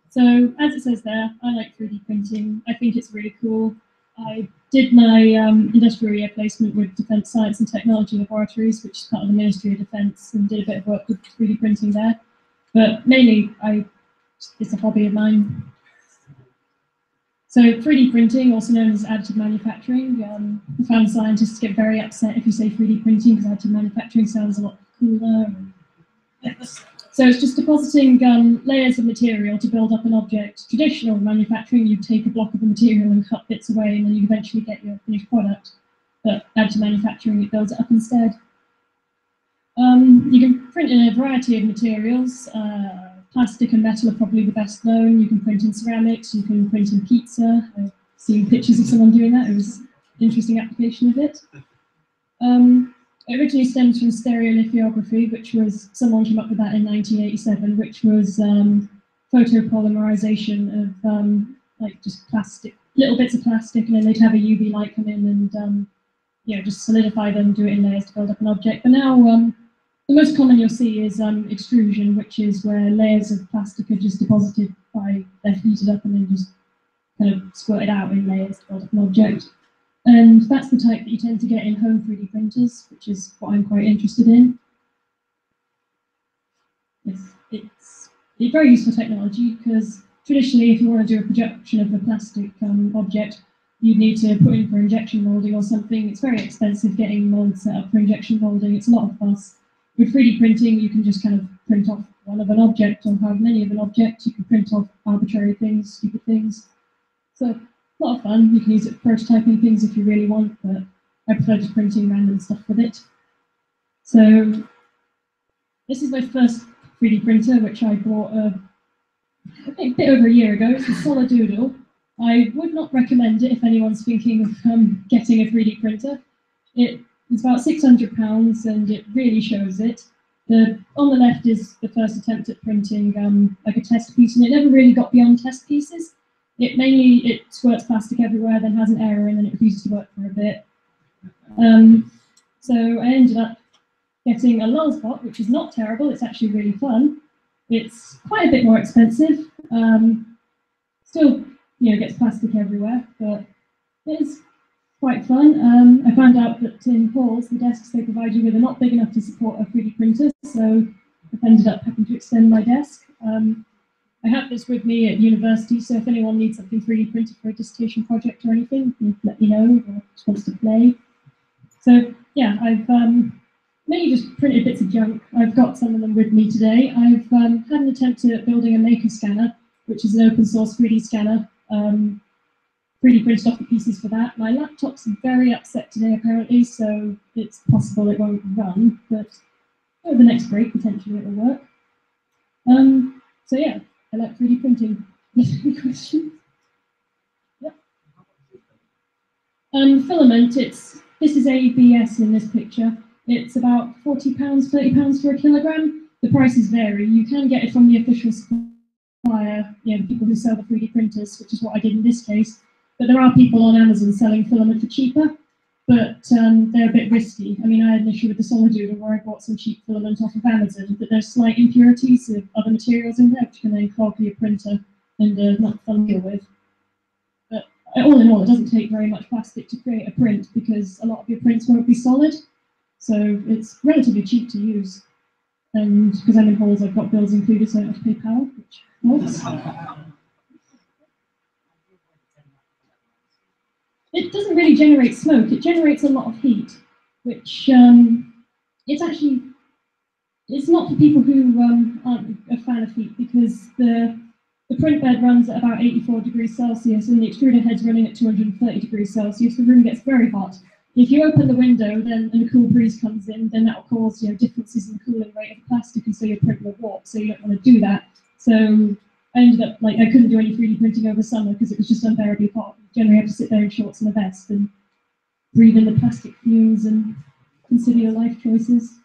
So as it says there, I like 3D printing. I think it's really cool. I did my industrial year placement with Defence Science and Technology Laboratories, which is part of the Ministry of Defence, and did a bit of work with 3D printing there. But mainly, it's a hobby of mine. So 3D printing, also known as additive manufacturing, I found scientists get very upset if you say 3D printing, because additive manufacturing sounds a lot cooler. So it's just depositing layers of material to build up an object. Traditional manufacturing, you'd take a block of the material and cut bits away, and then you eventually get your finished product. But additive manufacturing, it builds it up instead. You can print in a variety of materials. Plastic and metal are probably the best known. You can print in ceramics, you can print in pizza. I've seen pictures of someone doing that. It was an interesting application of it. It originally stems from stereolithography, which was, someone came up with that in 1987, which was photopolymerization of like just plastic, little bits of plastic, and then they'd have a UV light come in and just solidify them, do it in layers to build up an object. But now the most common you'll see is extrusion, which is where layers of plastic are just deposited they're heated up and then just kind of squirted out in layers to build up an object. And that's the type that you tend to get in home 3D printers, which is what I'm quite interested in. It's very useful technology, because traditionally, if you want to do a projection of a plastic object, you'd need to put in for injection molding or something. It's very expensive getting molds set up for injection molding. It's a lot of fuss. With 3D printing, you can just kind of print off one of an object, or however many of an object. You can print off arbitrary things, stupid things. So a lot of fun. You can use it for prototyping things if you really want, but I prefer just printing random stuff with it. So this is my first 3D printer, which I bought a bit over a year ago. It's a Solid Doodle. I would not recommend it if anyone's thinking of getting a 3D printer. It's about £600 and it really shows it. On the left is the first attempt at printing like a test piece, and it never really got beyond test pieces. It squirts plastic everywhere, then has an error, and then it refuses to work for a bit. So I ended up getting a Lulzbot, which is not terrible. It's actually really fun. It's quite a bit more expensive. Still, gets plastic everywhere, but it's quite fun. I found out that in halls, the desks they provide you with are not big enough to support a 3D printer, so I've ended up having to extend my desk. I have this with me at university, so if anyone needs something 3D printed for a dissertation project or anything, you can let me know, or just wants to play. So yeah, I've mainly just printed bits of junk. I've got some of them with me today. I've had an attempt at building a maker scanner, which is an open source 3D scanner. 3D printed off the pieces for that. My laptop's very upset today apparently, so it's possible it won't run, but over the next break potentially it'll work. So yeah, I like 3D printing. Any questions? Yep. Filament, this is ABS in this picture. It's about £40, £30 for a kilogram. The prices vary. You can get it from the official supplier, the people who sell the 3D printers, which is what I did in this case. But there are people on Amazon selling filament for cheaper, but they're a bit risky. I mean, I had an issue with the Solidoodle where I bought some cheap filament off of Amazon, but there's slight impurities of other materials in there, which can then clog your printer and not fun to deal with. But all in all, it doesn't take very much plastic to create a print because a lot of your prints won't be solid. So it's relatively cheap to use. And because I'm in halls, I've got bills included, so I don't have to pay power, which helps. It doesn't really generate smoke, it generates a lot of heat, which it's not for people who aren't a fan of heat, because the print bed runs at about 84 degrees Celsius and the extruder head's running at 230 degrees Celsius. The room gets very hot. If you open the window and a cool breeze comes in, then that will cause differences in the cooling rate of the plastic, and so your print will warp, so you don't want to do that. So I ended up, I couldn't do any 3D printing over summer because it was just unbearably hot. You generally have to sit there in shorts and a vest and breathe in the plastic fumes and consider your life choices.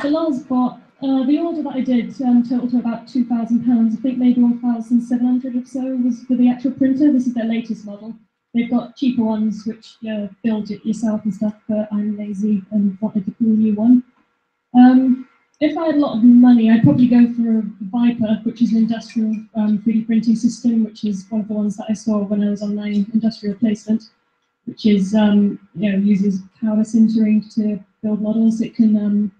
The Lulzbot, the order that I did totaled to about £2,000. I think maybe 1,700 or so was for the actual printer. This is their latest model. They've got cheaper ones which build it yourself and stuff, but I'm lazy and wanted the cool new one. If I had a lot of money, I'd probably go for a Viper, which is an industrial 3D printing system, which is one of the ones that I saw when I was on my industrial placement, which is uses powder sintering to build models. It can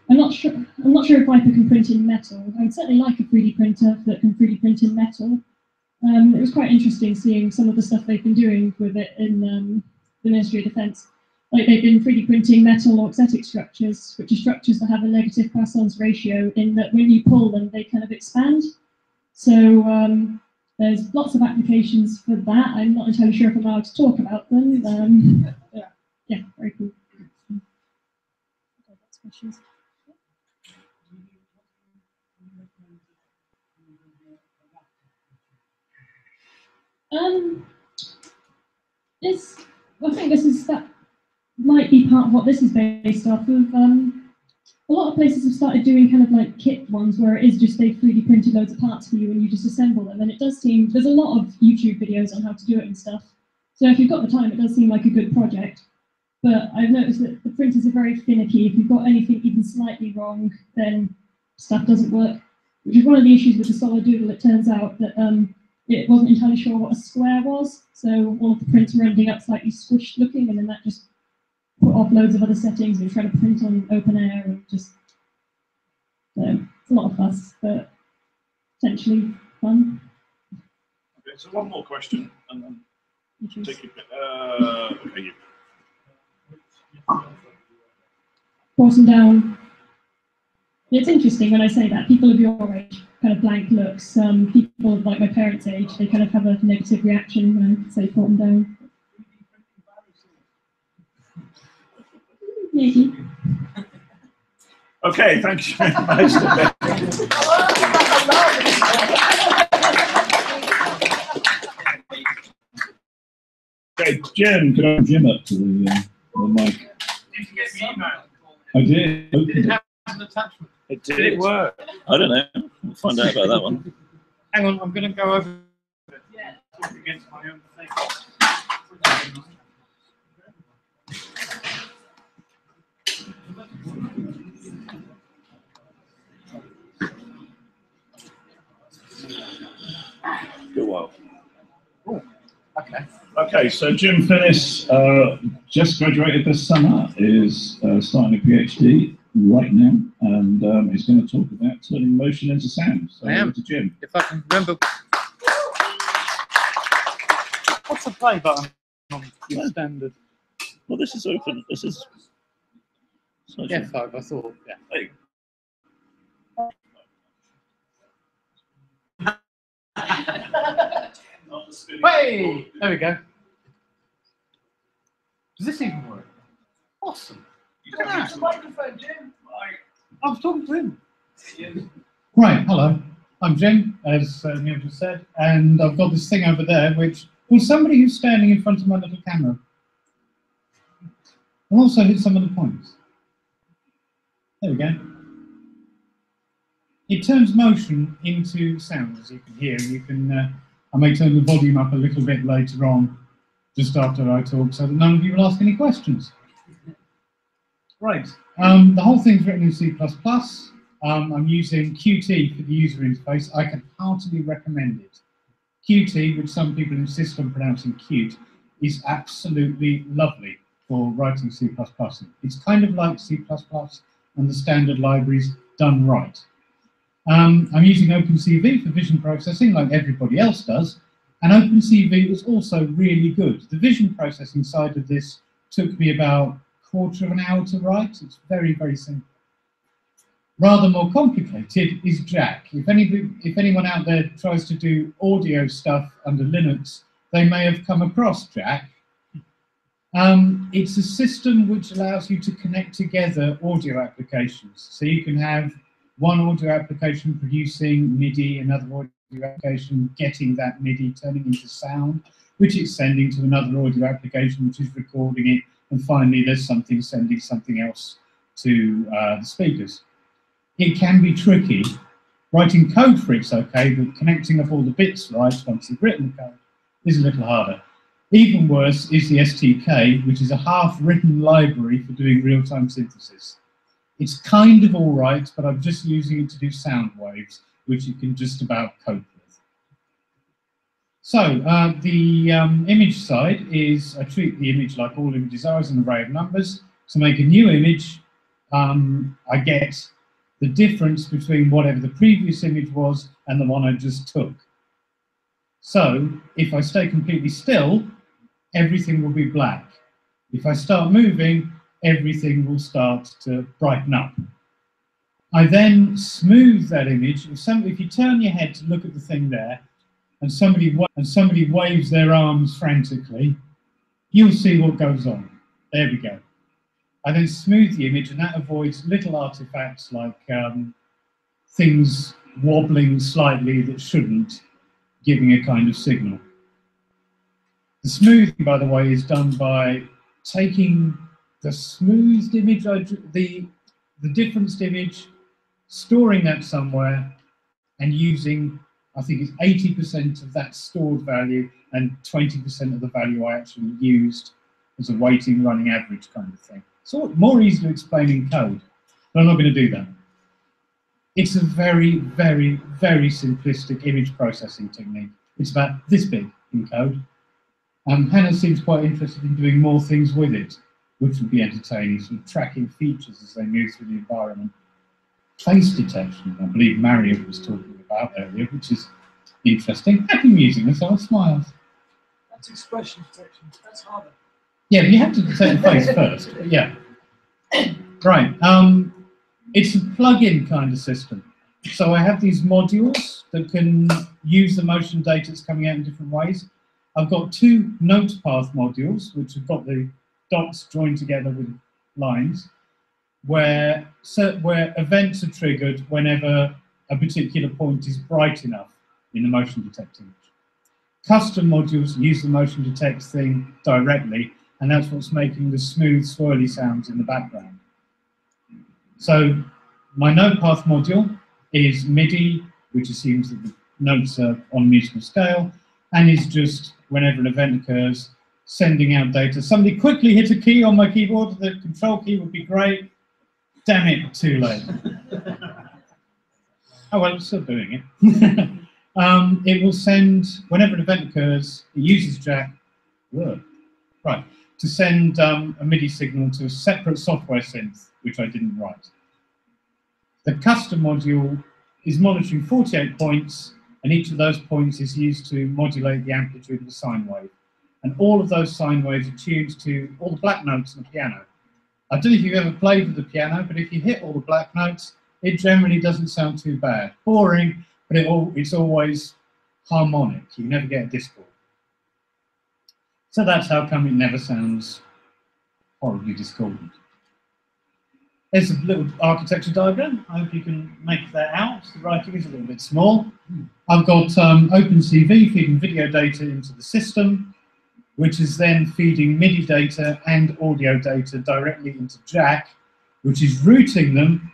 I'm not sure if Viper can print in metal. I'd certainly like a 3D printer that can 3D print in metal. It was quite interesting seeing some of the stuff they've been doing with it in the Ministry of Defence. Like they've been 3D printing metal auxetic structures, which are structures that have a negative Poisson's ratio in that when you pull them, they kind of expand. So there's lots of applications for that. I'm not entirely sure if I'm allowed to talk about them. Yeah, very cool. Okay, lots of questions. I think that might be part of what this is based off of. A lot of places have started doing kind of like kit ones where it is just they've 3D printed loads of parts for you and you just assemble them. And it does seem, there's a lot of YouTube videos on how to do it and stuff. So if you've got the time, it does seem like a good project. But I've noticed that the printers are very finicky. If you've got anything even slightly wrong, then stuff doesn't work. Which is one of the issues with the Solidoodle. It turns out that it wasn't entirely sure what a square was. So all of the prints were ending up slightly squished looking, and then that just put off loads of other settings. And trying to print on open air and just, it's a lot of fuss, but potentially fun. Okay, so one more question, and then take it. Okay, you. Forcing down. It's interesting when I say that. People of your age kind of blank looks. People like my parents' age, they kind of have a negative reaction when I say put them down. Maybe. Okay, thank you very much. Okay, Jim, can I have Jim up to the mic? Did you get the email? I did. Did it have an attachment? It did. Did it work? I don't know. We'll find out about that one. Hang on, I'm going to go over it. Talk against my own thing. Good while. Oh, okay. Okay, so Jim Finnis just graduated this summer, is starting a PhD right now, and he's going to talk about turning motion into sound. So I am. over to Jim. If I can remember. What's the play button on your standard? Well, this is open. This is. F5, I thought. Yeah. Hey. Hey! There we go. Does this even work? Awesome. Look at that. Microphone, Jim. I was talking to him. Right, hello. I'm Jim, as Neil just said, and I've got this thing over there, which was somebody who's standing in front of my little camera. I'll also hit some of the points. There we go. It turns motion into sound, as you can hear. You can. I may turn the volume up a little bit later on, just after I talk, so that none of you will ask any questions. Right. The whole thing's written in C++. I'm using Qt for the user interface. I can heartily recommend it. Qt, which some people insist on pronouncing cute, is absolutely lovely for writing C++. It's kind of like C++ and the standard libraries done right. I'm using OpenCV for vision processing, like everybody else does, and OpenCV is also really good. The vision processing side of this took me about a quarter of an hour to write. It's very, very simple. Rather more complicated is Jack. If anyone out there tries to do audio stuff under Linux, they may have come across Jack. It's a system which allows you to connect together audio applications. So you can have one audio application producing MIDI, another audio application getting that MIDI, turning into sound, which it's sending to another audio application, which is recording it, and finally there's something sending something else to the speakers. It can be tricky. Writing code for it's okay, but connecting up all the bits right once you've written the code is a little harder. Even worse is the STK, which is a half-written library for doing real-time synthesis. It's kind of all right, but I'm just using it to do sound waves, which you can just about cope with. So the image side is, I treat the image like all images are as an array of numbers. To make a new image, I get the difference between whatever the previous image was and the one I just took. So if I stay completely still, everything will be black. If I start moving, everything will start to brighten up. I then smooth that image. If you turn your head to look at the thing there, and somebody waves their arms frantically, you'll see what goes on. There we go. I then smooth the image, and that avoids little artifacts like things wobbling slightly that shouldn't, giving a kind of signal. The smoothing, by the way, is done by taking the smoothed image, the differenced image, storing that somewhere, and using, I think it's 80% of that stored value and 20% of the value I actually used as a weighting running average kind of thing. So more easy to explain in code, but I'm not going to do that. It's a very, very, very simplistic image processing technique. It's about this big in code. Hannah seems quite interested in doing more things with it, which would be entertaining, sort of tracking features as they move through the environment. Face detection, I believe Mario was talking about earlier, which is interesting. Happy music, that's all smiles. That's expression detection. That's harder. Yeah, but you have to detect the face first. Yeah. Right. It's a plug-in kind of system. So I have these modules that can use the motion data that's coming out in different ways. I've got two note path modules, which have got the dots joined together with lines where events are triggered whenever a particular point is bright enough in the motion detect image. Custom modules use the motion detect thing directly, and that's what's making the smooth, swirly sounds in the background. So my note path module is MIDI, which assumes that the notes are on a musical scale, and is just, whenever an event occurs, sending out data. Somebody quickly hit a key on my keyboard. The control key would be great. Damn it, too late. Oh, well, it's still doing it. It will send, whenever an event occurs, it uses Jack, right, to send a MIDI signal to a separate software synth, which I didn't write. The custom module is monitoring 48 points, and each of those points is used to modulate the amplitude of the sine wave. And all of those sine waves are tuned to all the black notes on the piano. I don't know if you've ever played with the piano, but if you hit all the black notes, it generally doesn't sound too bad. Boring, but it's always harmonic. You never get a discord. So that's how come it never sounds horribly discordant. There's a little architecture diagram. I hope you can make that out. The writing is a little bit small. I've got OpenCV feeding video data into the system, which is then feeding MIDI data and audio data directly into Jack, which is routing them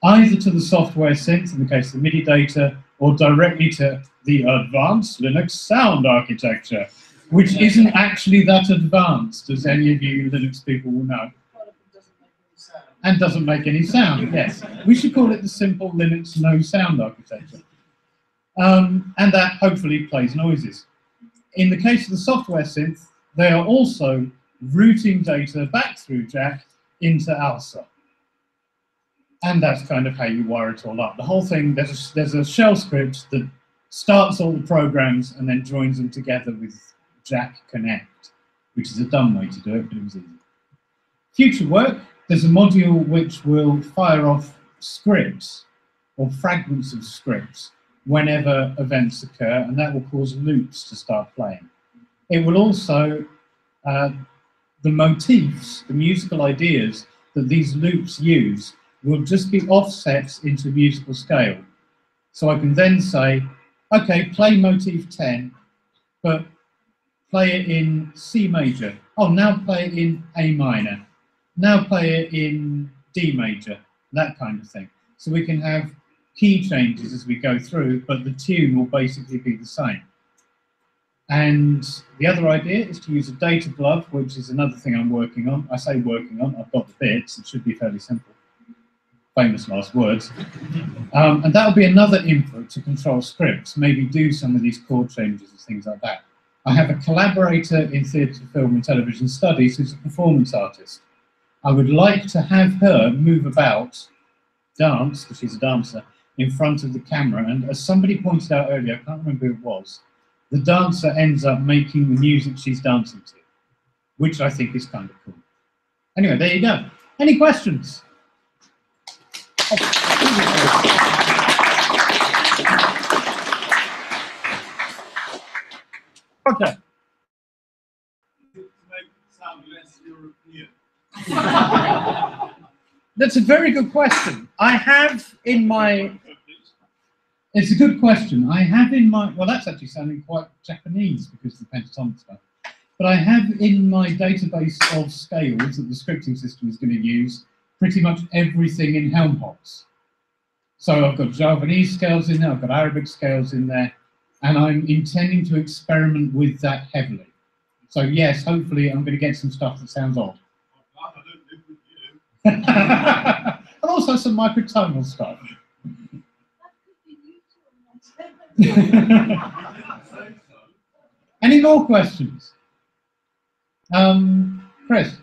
either to the software synth, in the case of the MIDI data, or directly to the advanced Linux sound architecture, which isn't actually that advanced, as any of you Linux people will know. And doesn't make any sound, yes. We should call it the simple Linux no sound architecture. And that hopefully plays noises. In the case of the software synth, they are also routing data back through Jack into ALSA. And that's kind of how you wire it all up. The whole thing, there's a shell script that starts all the programs and then joins them together with Jack Connect, which is a dumb way to do it, but it was easy. Future work, there's a module which will fire off scripts or fragments of scripts whenever events occur, and that will cause loops to start playing. It will also, the motifs, the musical ideas that these loops use will just be offsets into musical scale. So I can then say, okay, play motif 10, but play it in C major. Oh, now play it in A minor. Now play it in D major, that kind of thing. So we can have key changes as we go through, but the tune will basically be the same. And the other idea is to use a data glove, which is another thing I'm working on. I say working on, I've got the bits, it should be fairly simple. Famous last words. And that'll be another input to control scripts, maybe do some of these chord changes and things like that. I have a collaborator in theatre, film and television studies who's a performance artist. I would like to have her move about, dance, because she's a dancer, in front of the camera. And as somebody pointed out earlier, I can't remember who it was, the dancer ends up making the music she's dancing to, which I think is kind of cool. Anyway, there you go. Any questions? Okay. That's a very good question. I have in my... It's a good question. I have in my... Well, that's actually sounding quite Japanese because of the pentatonic stuff. But I have in my database of scales that the scripting system is going to use pretty much everything in Helmholtz. So I've got Javanese scales in there, I've got Arabic scales in there, and I'm intending to experiment with that heavily. So yes, hopefully I'm going to get some stuff that sounds odd. And also some microtonal stuff. Any more questions? Chris?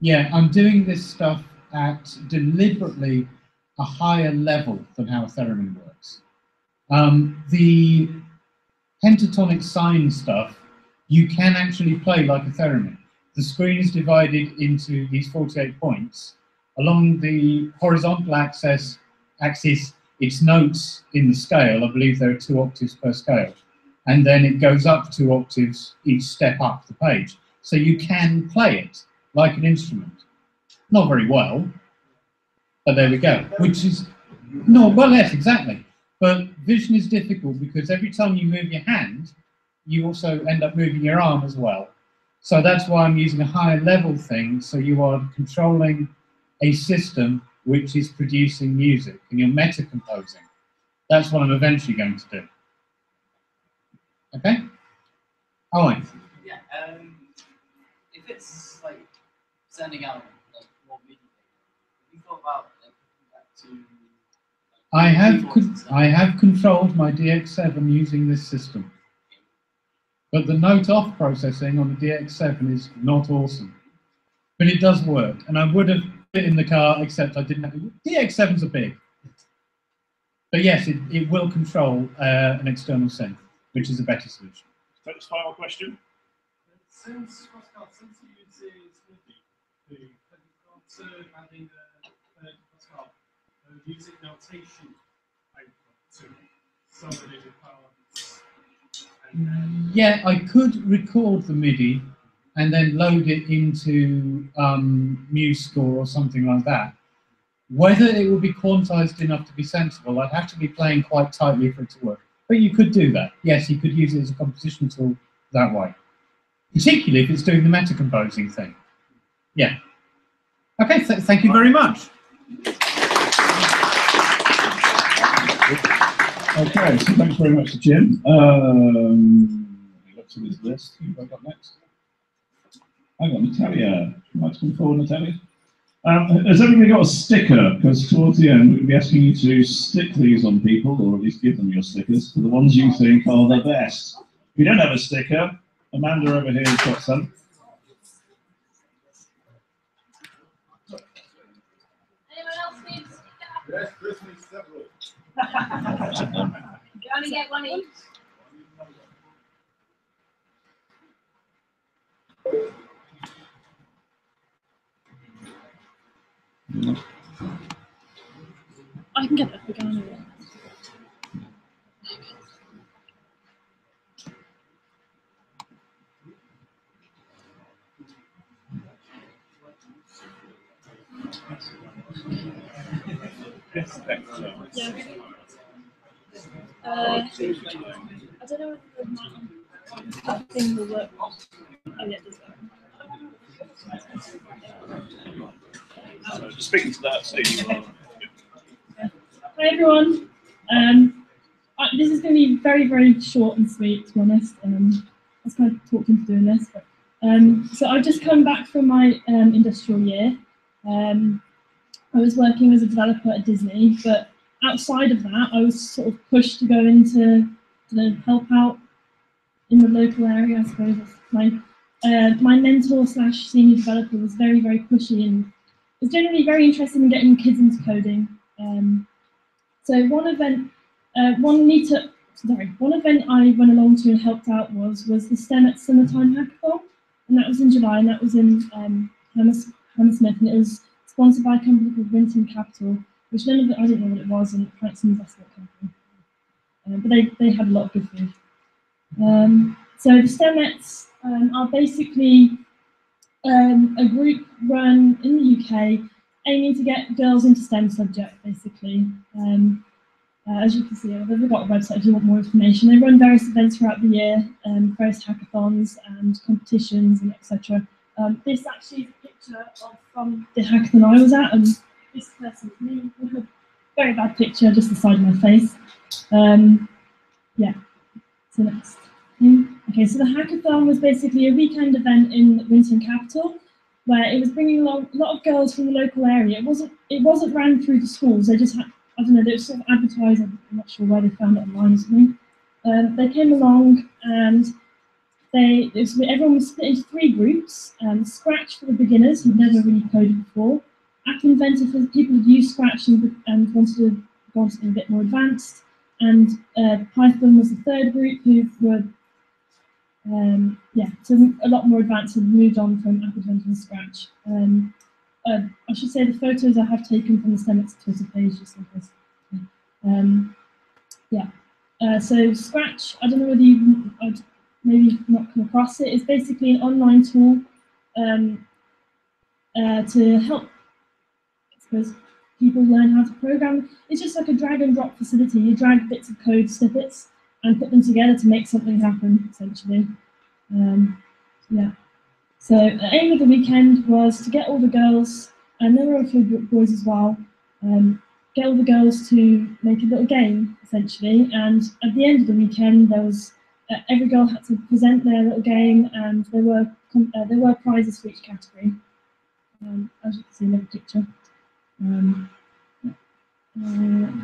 Yeah, I'm doing this stuff at deliberately a higher level than how a theremin works. The pentatonic sine stuff, you can actually play like a theremin. The screen is divided into these 48 points, Along the horizontal axis, its notes in the scale, I believe there are 2 octaves per scale. And then it goes up 2 octaves each step up the page. So you can play it like an instrument. Not very well, but there we go. Which is, no, well, yes, exactly. But vision is difficult because every time you move your hand, you also end up moving your arm as well. So that's why I'm using a higher level thing, so you are controlling a system which is producing music, and you're meta-composing. That's what I'm eventually going to do. Okay? Owen. Yeah, if it's like sending out like more media, have you thought about like that to I have controlled my DX7 using this system. But the note-off processing on the DX7 is not awesome. But it does work, and I would have put it in the car, except I didn't have it. DX7s are big. But yes, it will control an external synth, which is a better solution. That's the final question. Since Pascal, since you use Smithy, have you got adding Pascal music notation output to consolidated power? Yeah, I could record the MIDI and then load it into MuseScore or something like that. Whether it will be quantized enough to be sensible, I'd have to be playing quite tightly for it to work. But you could do that. Yes, you could use it as a composition tool that way. Particularly if it's doing the meta-composing thing. Yeah. Okay, thank you very much. Okay, so thanks very much to Jim. Look to his list. Who have I got next? I got Natalia. Would you like to come forward, Natalia? Has everybody got a sticker? Because towards the end, we'll be asking you to stick these on people, or at least give them your stickers, for the ones you think are the best. If you don't have a sticker, Amanda over here has got some. Anyone else need a sticker? Yes, Christmas several. You only get one each. I can get that for Ghana. Yeah. I don't know if the thing will work. Oh yeah, it does work. So just speaking to that, say you are. Hi everyone. This is going to be very, very short and sweet, to be honest. I was kind of talked into doing this. But, so I've just come back from my industrial year. I was working as a developer at Disney, but outside of that, I was sort of pushed to go into help out in the local area, I suppose. My mentor / senior developer was very, very pushy and was generally very interested in getting kids into coding. So one event I went along to and helped out was the Sept Summertime Hackathon, and that was in July, and that was in Hammersmith, and it was sponsored by a company called Winton Capital, which I didn't know what it was, and it's an investment company. But they had a lot of good food. So the STEMets are basically a group run in the UK aiming to get girls into STEM subjects, basically. As you can see, they've got a website if you want more information. They run various events throughout the year, various hackathons and competitions and etc. This actually is a picture from the hackathon I was at, and this person is me with a very bad picture just the side of my face. Yeah, so next. Okay, so the hackathon was basically a weekend event in Winton Capital, where it was bringing along a lot of girls from the local area. It wasn't ran through the schools. They just had, I don't know, they were sort of advertised. I'm not sure where they found it online or something. They came along and everyone was split into 3 groups. Scratch for the beginners who'd never really coded before. App Inventor for people who'd used Scratch and wanted to go something a bit more advanced. And Python was the 3rd group who were, so a lot more advanced and moved on from App Inventor and Scratch. I should say the photos I have taken from the STEM's Twitter page, just in case. So Scratch, I don't know whether I'd maybe not come across it. It's basically an online tool to help, I suppose, people learn how to program. It's just like a drag and drop facility. You drag bits of code snippets and put them together to make something happen, essentially. So the aim of the weekend was to get all the girls, and there were a few boys as well, get all the girls to make a little game, essentially. And at the end of the weekend, there was every girl had to present their little game, and there were prizes for each category. As you can see in the picture.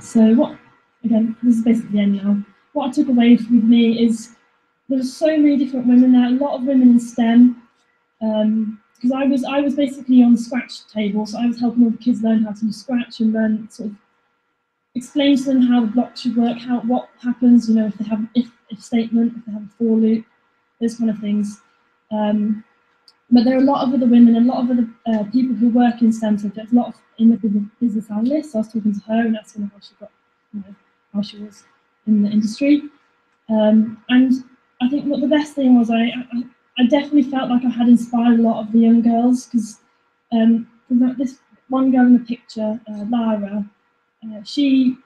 So what? Again, this is basically the end now. What I took away with me is there's so many different women there. A lot of women in STEM. Because I was basically on the Scratch table, so I was helping all the kids learn how to use Scratch and learn sort of explain to them how the block should work, what happens, you know, if they have an if statement, if they have a for loop, those kind of things. But there are a lot of other women, a lot of other people who work in STEM subjects, a lot of in the business analyst. So I was talking to her and asking her how she got, you know, how she was in the industry. And I think what the best thing was, I definitely felt like I had inspired a lot of the young girls, because this one girl in the picture, Lara, she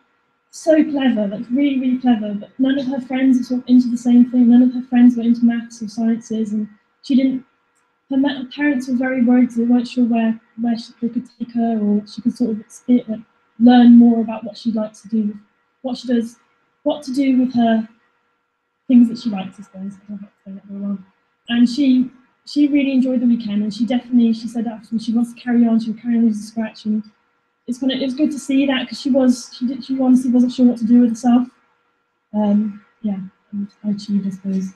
so clever, like really, really clever, but none of her friends were sort of into the same thing. None of her friends were into maths or sciences, and she didn't. Her parents were very worried, so they weren't sure where they could take her, or she could sort of learn more about what she'd like to do, what to do with her things that she likes, I suppose. I don't know how to say that very well. And she really enjoyed the weekend, and she said after she wants to carry on. She will carry on using Scratch, and it was good to see that, because she honestly wasn't sure what to do with herself. And I achieved, I suppose.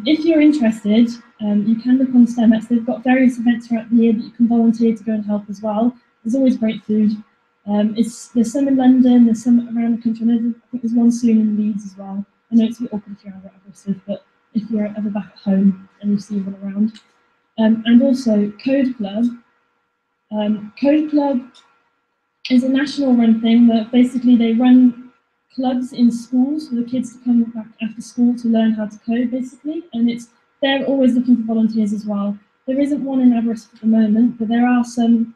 If you're interested, you can look on STEMx. They've got various events throughout the year that you can volunteer to go and help as well. There's always great food. There's some in London, there's some around the country. I think there's one soon in Leeds as well. I know it's a bit awkward if you're ever at Bristol, but if you're ever back at home and you see one around. And also Code Club. Code Club is a national run thing that basically they run clubs in schools for the kids to come back after school to learn how to code, basically. And they're always looking for volunteers as well. There isn't one in Aberystwyth at the moment, but there are some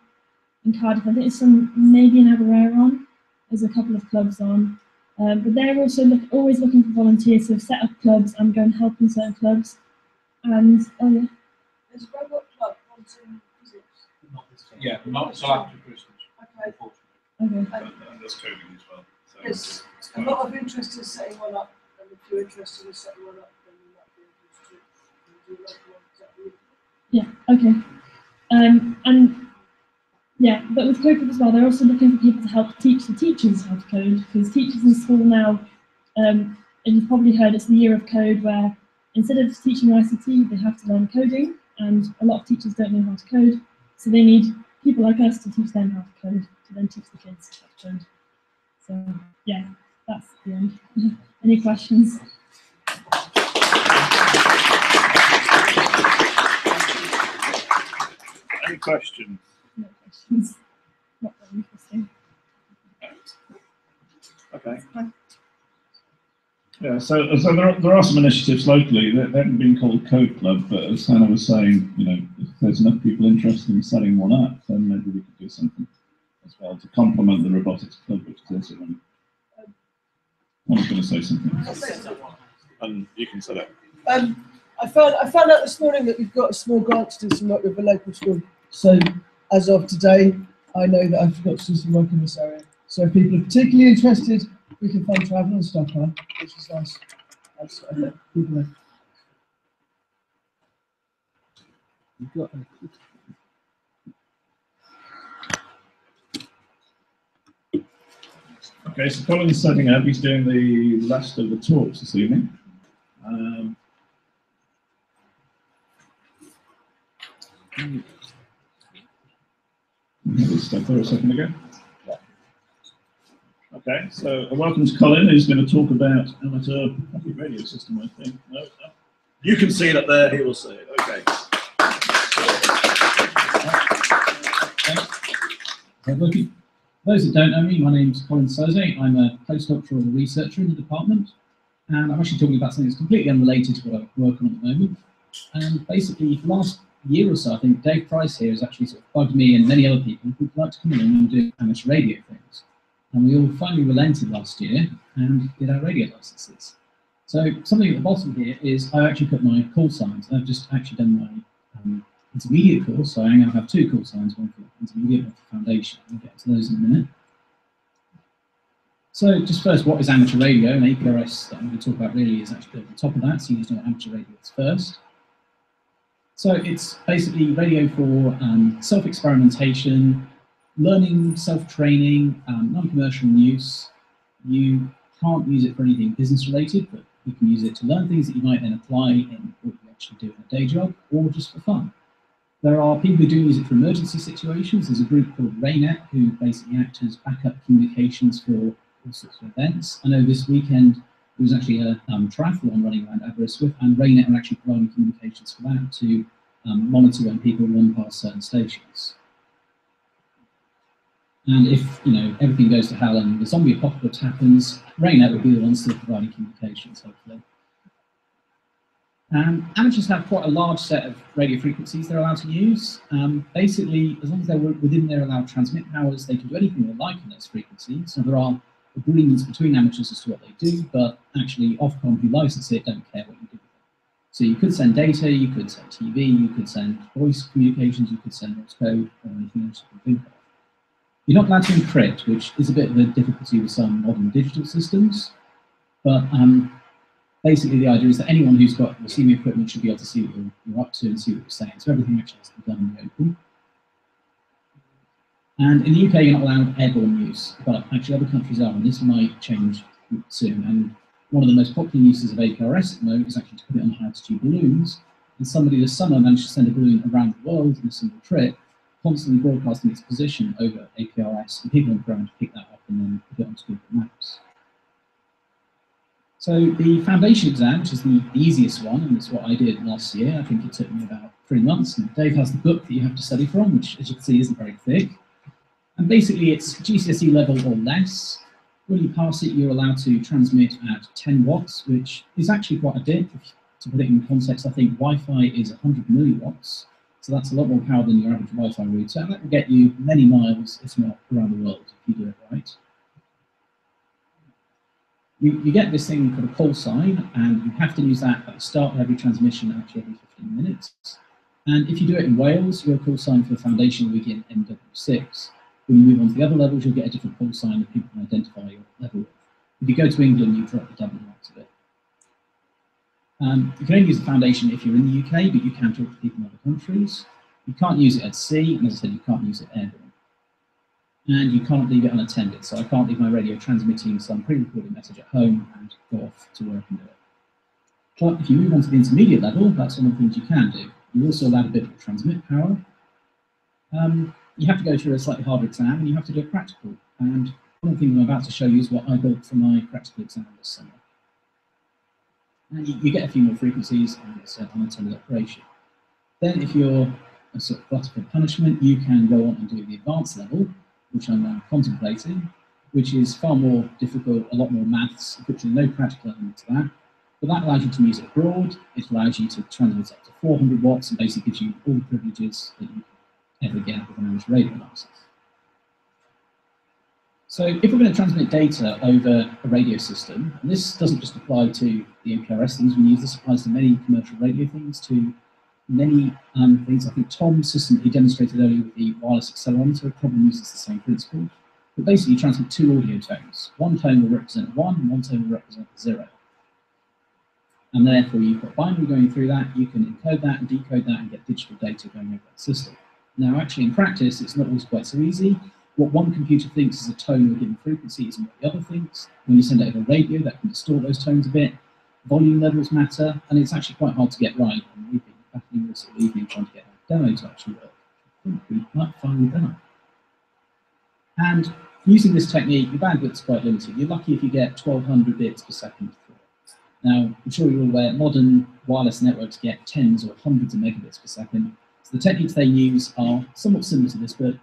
in Cardiff. I think there's some maybe in Accelerometer. There's a couple of clubs on. But they're also always looking for volunteers to set up clubs and go and help in certain clubs. And There's a robot club once in physics. Yeah, not so after Christmas. Okay. Okay. And there's coding as well. So There's a lot of interest in setting one up, and if you're interested in setting one up, then you might be able to do another one. Is that really? Yeah, okay. But with Code Club as well, they're also looking for people to help teach the teachers how to code, because teachers in school now, and you've probably heard it's the year of code, where instead of teaching ICT, they have to learn coding, and a lot of teachers don't know how to code, so they need people like us to teach them how to code, to then teach the kids how to code. So, yeah, that's the end. Any questions? Any questions? No questions. Not very interesting. Okay. Yeah, so there are some initiatives locally that haven't been called Code Club, but as Hannah was saying, you know, if there's enough people interested in setting one up, then maybe we could do something as well to complement the robotics club, which is also running. I was going to say something, and you can set it. I found out this morning that we've got a small grant to do some work with a local school. So as of today, I know that I forgot to do some work in this area. So if people are particularly interested, we can fund travel and stuff, huh? Which is nice. That's what I think people know. You've got Okay, so Colin's setting up. He's doing the last of the talks this evening. Step there a second ago. Okay, so welcome to Colin, who's going to talk about amateur public radio system, I think. No. You can see it up there, he will see it. Okay. For those that don't know me, my name's Colin Soze. I'm a postdoctoral researcher in the department, and I'm actually talking about something that's completely unrelated to what I work on at the moment. And basically, for the last year or so, I think Dave Price here has actually sort of bugged me and many other people who'd like to come in and do amateur radio things. And we all finally relented last year and did our radio licenses. So something at the bottom here is I actually put my call signs. I've just actually done my intermediate course, so I'm going to have two call signs, one for intermediate, one for foundation. We'll get to those in a minute. So just first, what is amateur radio? And APRS that I'm going to talk about really is actually built on top of that, so you need to know what amateur radio is first. So it's basically radio for self-experimentation, learning, self-training, non-commercial use. You can't use it for anything business-related, but you can use it to learn things that you might then apply in what you actually do in a day job, or just for fun. There are people who do use it for emergency situations. There's a group called RayNet who basically act as backup communications for all sorts of events. I know this weekend there was actually a triathlon running around Aberystwyth, and RayNet are actually providing communications for that to monitor when people run past certain stations. And if everything goes to hell and the zombie apocalypse happens, RayNet will be the ones still providing communications, hopefully. Amateurs have quite a large set of radio frequencies they're allowed to use. Basically, as long as they're within their allowed transmit powers, they can do anything they like on those frequencies. So there are agreements between amateurs as to what they do, but actually Ofcom, who license it, don't care what you do with it. So you could send data, you could send TV, you could send voice communications, you could send Morse code, or anything else you can think of. You're not allowed to encrypt, which is a bit of a difficulty with some modern digital systems, but basically the idea is that anyone who's got receiving equipment should be able to see what you're up to and see what you're saying. So everything actually has to be done in the open. And in the UK, you're not allowed airborne use, but actually other countries are, and this might change soon. And one of the most popular uses of APRS at the moment is actually to put it on high-altitude balloons. And somebody this summer managed to send a balloon around the world in a single trip, constantly broadcasting its position over APRS, and people on the ground pick that up and then put it onto Google Maps. So the foundation exam, which is the easiest one, and it's what I did last year. I think it took me about 3 months, and Dave has the book that you have to study from, which, as you can see, isn't very thick. And basically, it's GCSE level or less. When you pass it, you're allowed to transmit at 10 watts, which is actually quite a bit. To put it in context, I think Wi-Fi is 100 milliwatts, so that's a lot more power than your average Wi-Fi router, and that will get you many miles, if not around the world, if you do it right. You get this thing called a call sign, and you have to use that at the start of every transmission, actually every 15 minutes. And if you do it in Wales, your call sign for the foundation will begin MW6. When you move on to the other levels, you'll get a different call sign that people can identify your level with. If you go to England, you drop the double out of it. You can only use the foundation if you're in the UK, but you can talk to people in other countries. You can't use it at sea, and as I said, you can't use it airborne. And you can't leave it unattended, so I can't leave my radio transmitting some pre-recorded message at home and go off to work and do it. But if you move on to the intermediate level, that's one of the things you can do. You're also allowed a bit of transmit power. You have to go through a slightly harder exam, and you have to do a practical. And one of the things I'm about to show you is what I built for my practical exam this summer. And you get a few more frequencies, and it's an unattended operation. Then if you're a sort of glutton for punishment, you can go on and do the advanced level, which I'm now contemplating, which is far more difficult, a lot more maths, unfortunately no practical element to that. But that allows you to use it abroad, it allows you to transmit up to 400 watts, and basically gives you all the privileges that you can ever get with an amateur radio license. So if we're going to transmit data over a radio system, and this doesn't just apply to the APRS things we use, this applies to many commercial radio things, to many things. I think Tom's system that he demonstrated earlier with the wireless accelerometer probably uses the same principle. But basically, you transmit two audio tones. One tone will represent 1, and one tone will represent 0. And therefore, you've got binary going through that. You can encode that and decode that and get digital data going over that system. Now, actually, in practice, it's not always quite so easy. What one computer thinks is a tone or given frequency isn't what the other thinks. When you send it over radio, that can distort those tones a bit. Volume levels matter, and it's actually quite hard to get right. And we've been battling this all evening trying to get a demo to actually work. I think we might finally done. And using this technique, your bandwidth's quite limited. You're lucky if you get 1200 bits per second. Now, I'm sure you're all aware, modern wireless networks get tens or hundreds of megabits per second. So the techniques they use are somewhat similar to this, but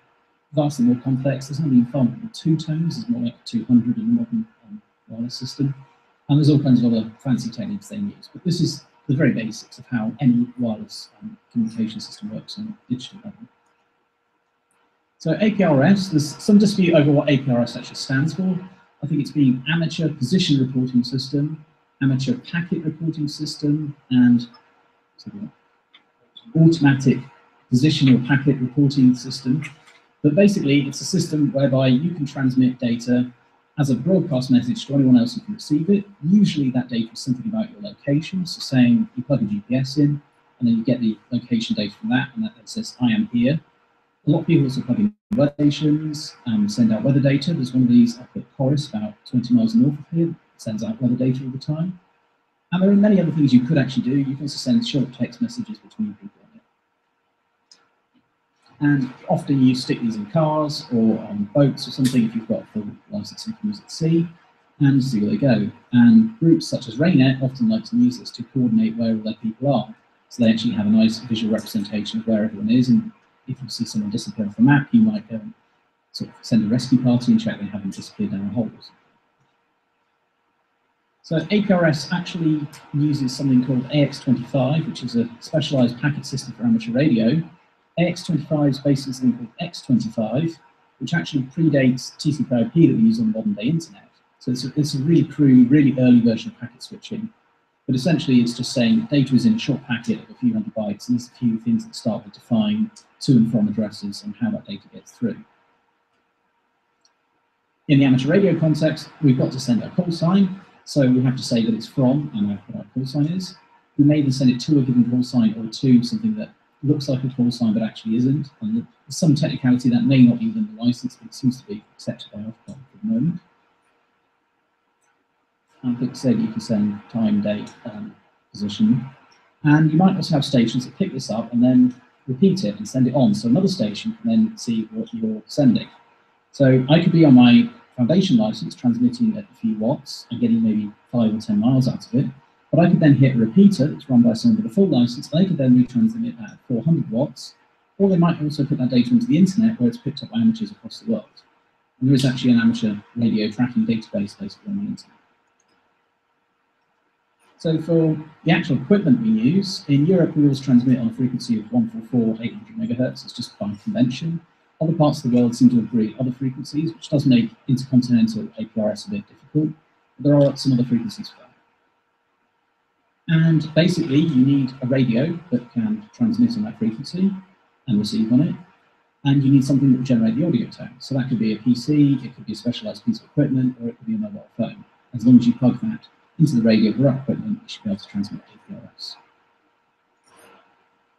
vastly more complex. There's not even far more than 2 tones. There's more like 200 in a modern wireless system. And there's all kinds of other fancy techniques they use. But this is the very basics of how any wireless communication system works on a digital level. So APRS, there's some dispute over what APRS actually stands for. I think it's being Amateur Position Reporting System, Amateur Packet Reporting System, and Automatic Position or Packet Reporting System. But basically, it's a system whereby you can transmit data as a broadcast message to anyone else who can receive it. Usually that data is something about your location, so saying you plug a GPS in, and then you get the location data from that, and that says, I am here. A lot of people also plug in weather stations, send out weather data. There's one of these up at Horace, about 20 miles north of here, sends out weather data all the time. And there are many other things you could actually do. You can also send short text messages between people on it. And often you stick these in cars or on boats or something if you've got a full license and can use at sea, and see where they go. And groups such as RayNet often like to use this to coordinate where all their people are. So they actually have a nice visual representation of where everyone is, and if you see someone disappear off the map, you might go and sort of send a rescue party and check they haven't disappeared down a hole. So APRS actually uses something called AX25, which is a specialized packet system for amateur radio. AX25 is basically something called X25, which actually predates TCP/IP that we use on modern day internet. So it's a really crude, really early version of packet switching. But essentially, it's just saying data is in a short packet of a few hundred bytes, and there's a few things that start to define to and from addresses and how that data gets through. In the amateur radio context, we've got to send a call sign, so we have to say that it's from and what our call sign is. We may even send it to a given call sign or to something that looks like a call sign but actually isn't. And there's some technicality that may not be within the license, but it seems to be accepted by Ofcom at the moment. I think said you can send time, date, position, and you might also have stations that pick this up and then repeat it and send it on, so another station can then see what you're sending. So I could be on my foundation license transmitting at a few watts and getting maybe 5 or 10 miles out of it, but I could then hit a repeater that's run by someone with a full license. They could then retransmit it at 400 watts, or they might also put that data into the internet where it's picked up by amateurs across the world. And there is actually an amateur radio tracking database basically on the internet. So for the actual equipment we use, in Europe we always transmit on a frequency of 144, 800 megahertz. It's just by convention. Other parts of the world seem to agree at other frequencies, which does make intercontinental APRS a bit difficult, but there are some other frequencies for that. And basically you need a radio that can transmit on that frequency and receive on it, and you need something that will generate the audio tone. So that could be a PC, it could be a specialized piece of equipment, or it could be a mobile phone. As long as you plug that into the radio for our equipment, you should be able to transmit APRS.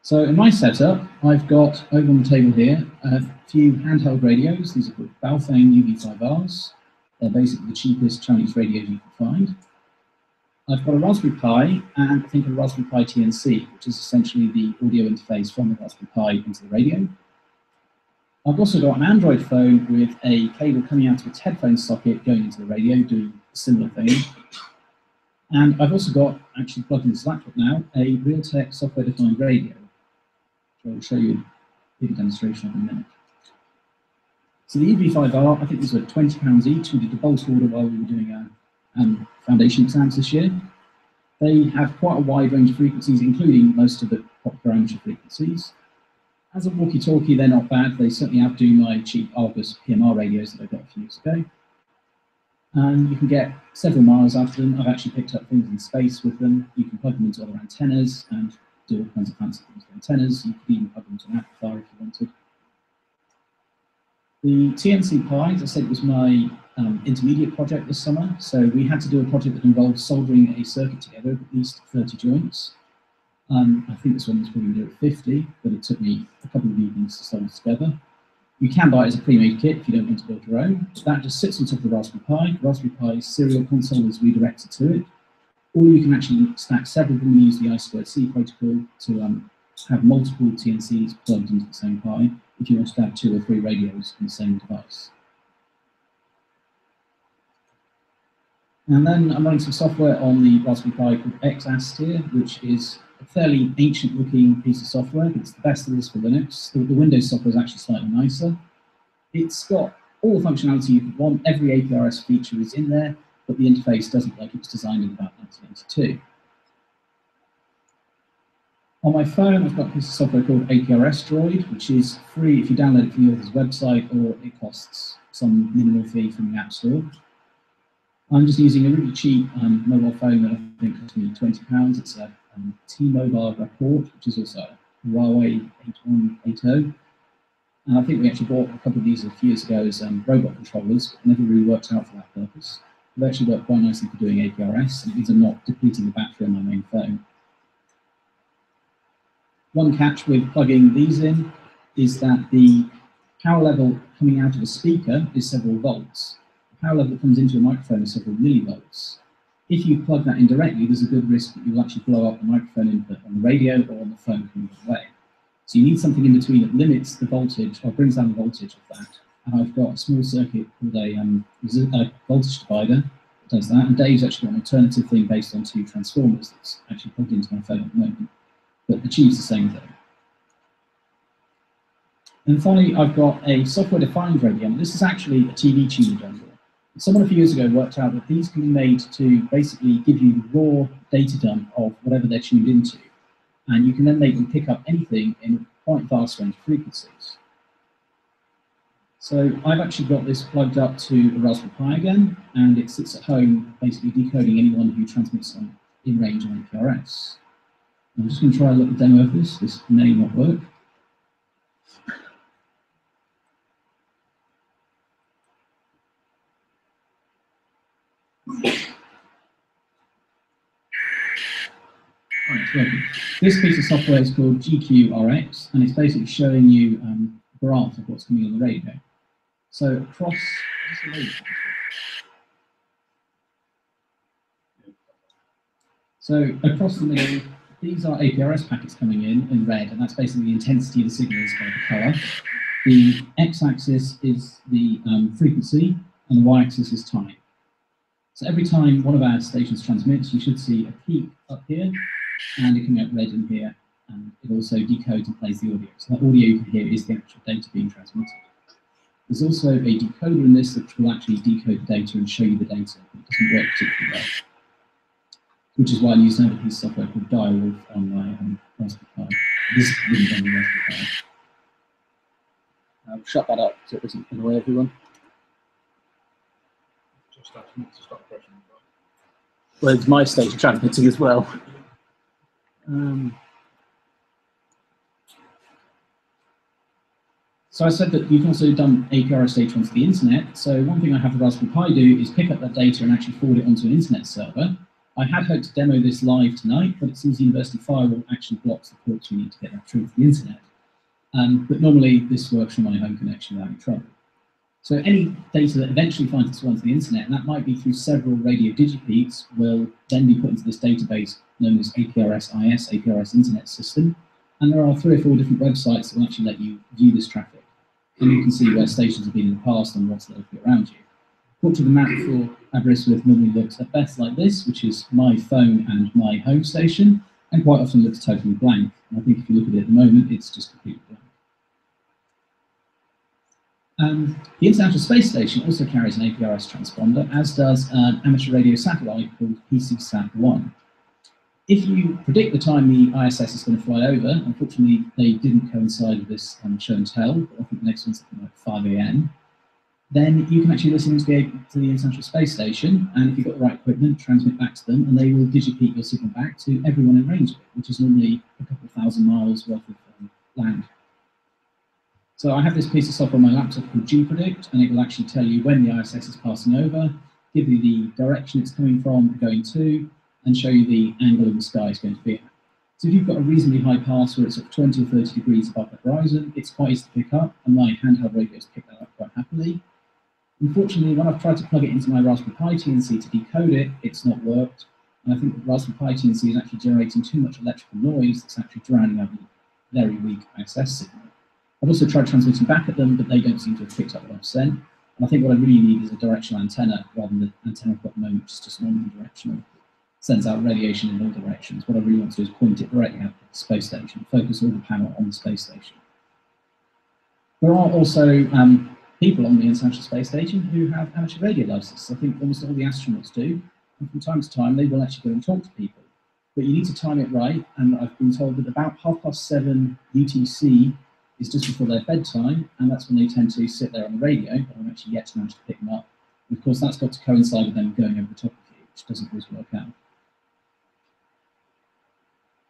So in my setup, I've got over on the table here a few handheld radios. These are called Baofeng UV5Rs. They're basically the cheapest Chinese radios you can find. I've got a Raspberry Pi and I think a Raspberry Pi TNC, which is essentially the audio interface from the Raspberry Pi into the radio. I've also got an Android phone with a cable coming out of its headphone socket going into the radio, doing a similar thing. And I've also got, actually plugged into this laptop now, a Realtek software-defined radio, which I will show you a big demonstration of in a minute. So the UV5R, I think these were £20 each. We did a bulk order while we were doing our foundation exams this year. They have quite a wide range of frequencies, including most of the popular amateur frequencies. As a walkie-talkie, they're not bad. They certainly outdo my cheap Argus PMR radios that I got a few years ago. And you can get several miles out of them. I've actually picked up things in space with them. You can plug them into other antennas and do all kinds of fancy things with antennas. You could even plug them into an amplifier if you wanted. The TNC Pi, as I said, was my intermediate project this summer. So we had to do a project that involved soldering a circuit together with at least 30 joints. I think this one was probably near 50, but it took me a couple of evenings to solder together. You can buy it as a pre-made kit if you don't want to build your own. That just sits on top of the Raspberry Pi. The Raspberry Pi's serial console is redirected to it. Or you can actually stack several of them and use the I2C protocol to have multiple TNCs plugged into the same Pi if you want to have 2 or 3 radios on the same device. And then I'm running some software on the Raspberry Pi called XAST here, which is a fairly ancient-looking piece of software, but it's the best that is for Linux. The Windows software is actually slightly nicer. It's got all the functionality you could want. Every APRS feature is in there, but the interface doesn't like it was designed in about 1982. On my phone, I've got a piece of software called APRS Droid, which is free if you download it from the author's website, or it costs some minimal fee from the App Store. I'm just using a really cheap mobile phone that I think cost me £20. It's a T-Mobile Rapport, which is also a Huawei 8180. And I think we actually bought a couple of these a few years ago as robot controllers, but never really worked out for that purpose. They actually work quite nicely for doing APRS, and it means I'm not depleting the battery on my main phone. One catch with plugging these in is that the power level coming out of a speaker is several volts. The power level that comes into a microphone is several millivolts. If you plug that in directly, there's a good risk that you'll actually blow up the microphone input on the radio or on the phone coming away. So you need something in between that limits the voltage or brings down the voltage of that. And I've got a small circuit called a voltage divider that does that. And Dave's actually got an alternative thing based on 2 transformers that's actually plugged into my phone at the moment, but achieves the same thing. And finally, I've got a software-defined radio. This is actually a TV tuner dongle. Someone a few years ago worked out that these can be made to basically give you the raw data dump of whatever they're tuned into. And you can then make them pick up anything in a quite vast range of frequencies. So I've actually got this plugged up to a Raspberry Pi again, and it sits at home basically decoding anyone who transmits on in range on APRS. I'm just going to try a little demo of this. This may not work. Right, it's working. This piece of software is called GQRX, and it's basically showing you a graph of what's coming on the radio. So across, across the middle, these are APRS packets coming in red, and that's basically the intensity of the signals by the colour. The x-axis is the frequency, and the y-axis is time. So every time one of our stations transmits, you should see a peak up here, and it coming out red in here, and it also decodes and plays the audio. So that audio you can hear is the actual data being transmitted. There's also a decoder in this that will actually decode the data and show you the data, but it doesn't work particularly well. Which is why I'm using another piece of software called Direwolf on my Raspberry Pi. This isn't on the Raspberry Pi. I'll shut that up so it doesn't annoy everyone. Just to stop pressing. Well, it's my station transmitting as well. So I said that you can also dump APRS data onto the internet. So one thing I have the Raspberry Pi do is pick up that data and actually forward it onto an internet server. I had hoped to demo this live tonight, but it seems the university firewall actually blocks the ports we need to get that through to the internet. But normally this works from my home connection without any trouble. So any data that eventually finds its way onto the internet, and that might be through several radio digipeats, will then be put into this database known as APRS-IS, APRS Internet System. And there are 3 or 4 different websites that will actually let you view this traffic. And you can see where stations have been in the past and what's locally around you. Portrait of the map for Aberystwyth normally looks at best like this, which is my phone and my home station, and quite often looks totally blank. And I think if you look at it at the moment, it's just completely blank. The International Space Station also carries an APRS transponder, as does an amateur radio satellite called PCSat-1. If you predict the time the ISS is going to fly over, unfortunately they didn't coincide with this show and tell, but I think the next one's something like 5 AM, then you can actually listen to the International Space Station, and if you've got the right equipment, transmit back to them, and they will digipeat your signal back to everyone in range of it, which is normally a couple of thousand miles worth of land. So I have this piece of software on my laptop called gpredict, and it will actually tell you when the ISS is passing over, give you the direction it's coming from, going to, and show you the angle of the sky it's going to be at. So if you've got a reasonably high pass where it's at 20 or 30 degrees above the horizon, it's quite easy to pick up, and my handheld radios pick that up quite happily. Unfortunately, when I've tried to plug it into my Raspberry Pi TNC to decode it, it's not worked. And I think the Raspberry Pi TNC is actually generating too much electrical noise that's actually drowning out the very weak ISS signal. I've also tried transmitting back at them, but they don't seem to have picked up what I've sent. And I think what I really need is a directional antenna rather than the antenna I've got at the moment, which is just non-directional. Sends out radiation in all directions. What I really want to do is point it directly at the space station, focus all the power on the space station. There are also people on the International Space Station who have amateur radio licenses. I think almost all the astronauts do. And from time to time, they will actually go and talk to people. But you need to time it right, and I've been told that about 7:30 UTC is just before their bedtime, and that's when they tend to sit there on the radio, but I'm actually yet to manage to pick them up. And of course, that's got to coincide with them going over the top of you, which doesn't always work out.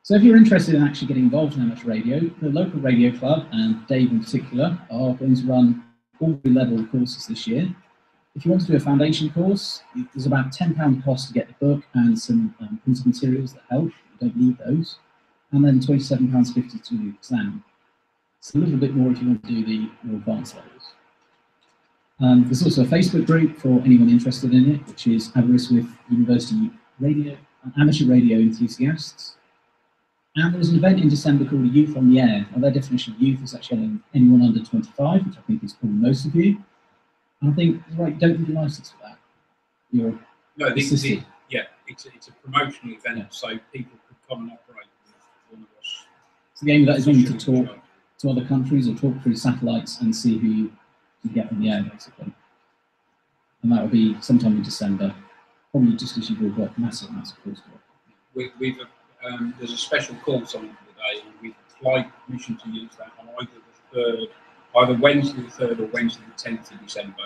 So if you're interested in actually getting involved in amateur radio, the local radio club, and Dave in particular, are going to run all level courses this year. If you want to do a foundation course, there's about £10 cost to get the book and some printed materials that help. You don't need those. And then £27.50 to do the exam. It's a little bit more if you want to do the more advanced levels. There's also a Facebook group for anyone interested in it, which is Aberystwyth University Radio, Amateur Radio Enthusiasts. And there's an event in December called a Youth on the Air. Now, their definition of youth is actually anyone under 25, which I think is probably most of you. And I think, right, you don't need a license for that. You're no, it's a promotional event, so people could come and operate with one of us. So the aim of that is when you to talk to other countries or talk through satellites and see who you get on the air, basically. And that will be sometime in December, probably just as you've all got massive coursework. There's a special course on today, and we've applied permission to use that on either Wednesday the 3rd or Wednesday the 10th of December,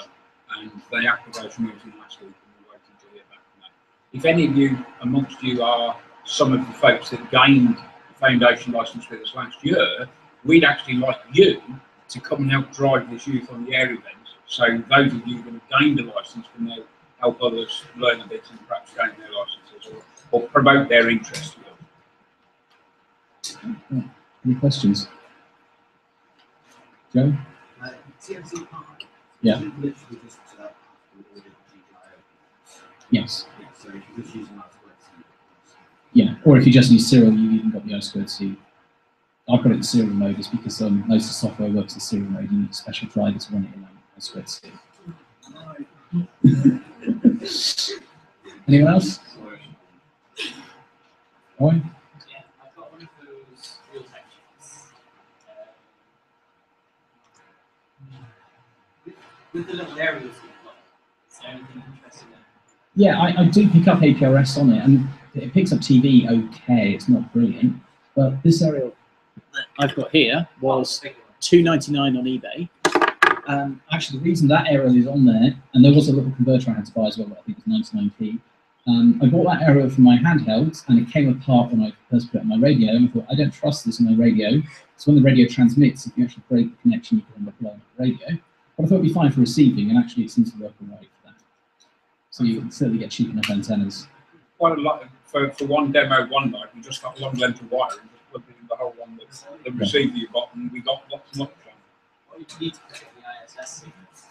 and the application went in last week, and we're waiting to hear back from that. If any of you amongst you are some of the folks that gained the foundation license with us last year, we'd actually like you to come and help drive this Youth on the Air event. So those of you that have gained a license can now help others learn a bit and perhaps gain their licenses or promote their interest. Any questions? Joe? TMC Park. Yeah. Literally just yes. Yeah, so if you just use an I2C. Yeah, or if you just use serial, you've even got the I2C. I put it in serial mode just because most of the software works in serial mode. You need a special driver to run it in I2C. Anyone else? Owen? With the little areas you've got, is there anything interesting there? Yeah, I do pick up APRS on it, and it picks up TV okay. It's not brilliant, but this aerial that I've got here was $2.99 on eBay. Actually, the reason that aerial is on there, and there was a little converter I had to buy as well, but I think it was 99p. I bought that aerial from my handheld, and it came apart when I first put it on my radio, and I thought, I don't trust this on my radio. So when the radio transmits, if you actually break the connection, you can end up blowing up the radio. But I thought it'd be fine for receiving, and actually it seems to work all right for that. So you can certainly get cheap enough antennas. Quite a lot for one demo one night. We just got one length of wire and just plugged it in the whole one. The receiver you got, and we got lots and lots of them. Well, you need to put the ISS signals.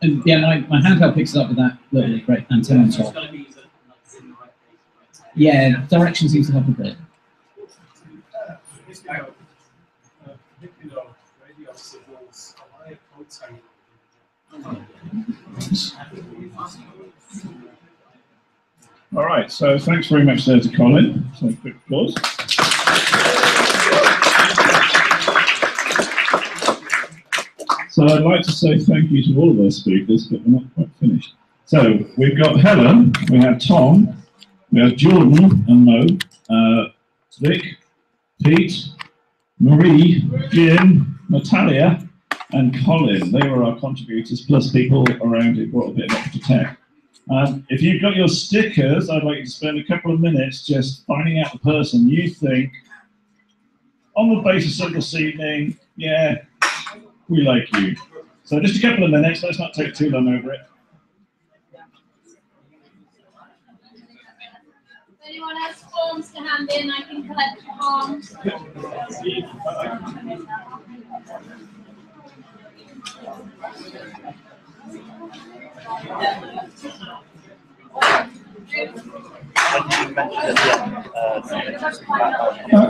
And yeah, my handheld picks it up with that little great antenna on top. Yeah, direction seems to help a bit. All right, so thanks very much there to Colin. So quick applause. So I'd like to say thank you to all of our speakers, but we're not quite finished. So we've got Helen, we have Tom, we have Jordan and Mo, Vic, Pete, Marie, Jim, Natalia, and Colin. They were our contributors, plus people around who brought a bit of extra tech. If you've got your stickers, I'd like you to spend a couple of minutes just finding out the person you think, on the basis of this evening, yeah, we like you. So just a couple of minutes, let's not take too long over it. If anyone has forms to hand in, I can collect your forms.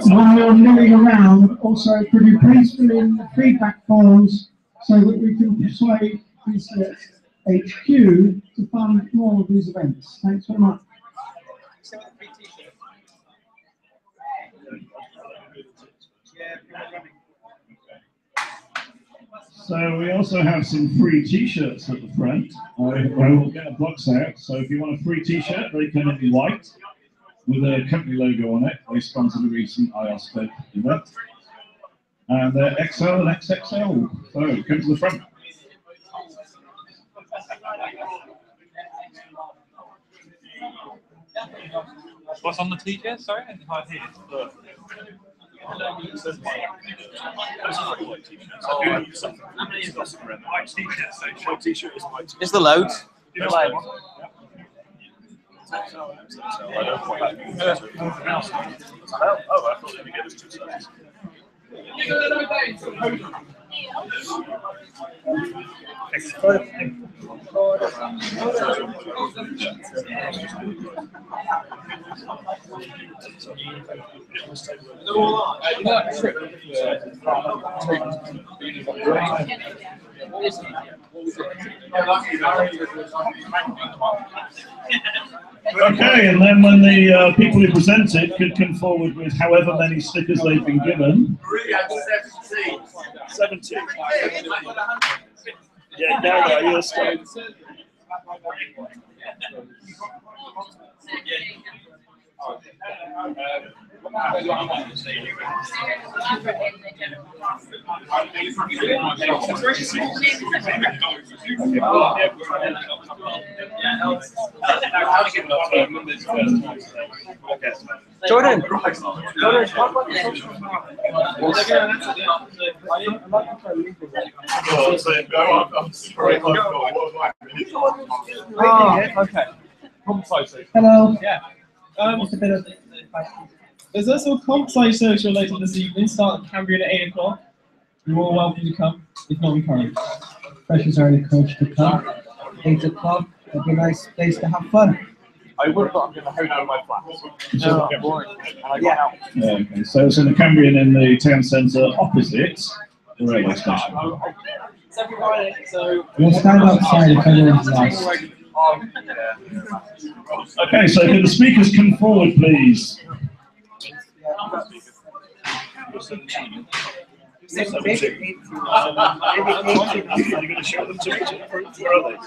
While you're milling around, also could you please fill in the feedback forms so that we can persuade BCS HQ to fund more of these events. Thanks very much. So we also have some free t-shirts at the front. I will get a box out. So if you want a free t-shirt, they come in white with a company logo on it. They sponsored a recent IOSCO event. And they're XL and XXL. So come to the front. What's on the t-shirt? Sorry, I didn't quite hear. Is the loads? Okay, and then when the people who presented could come forward with however many stickers they've been given. 17. Yeah, no, you're straight. Jordan. Okay. Hello. Yeah. There's also a comp sci social later this evening, start at Cambrian at 8 o'clock. You're all welcome to come, if not encouraged. Freshers are encouraged to come. 8 o'clock, it'll be a nice place to have fun. I would, but I'm going to hone on my plans. No. Yeah. Okay, so it's in the Cambrian in the town centre opposite the railway station. It's every Friday, so... We'll stand outside if anyone's lost. Okay, so can the speakers come forward, please? Are you going to show them to each other? Where are they?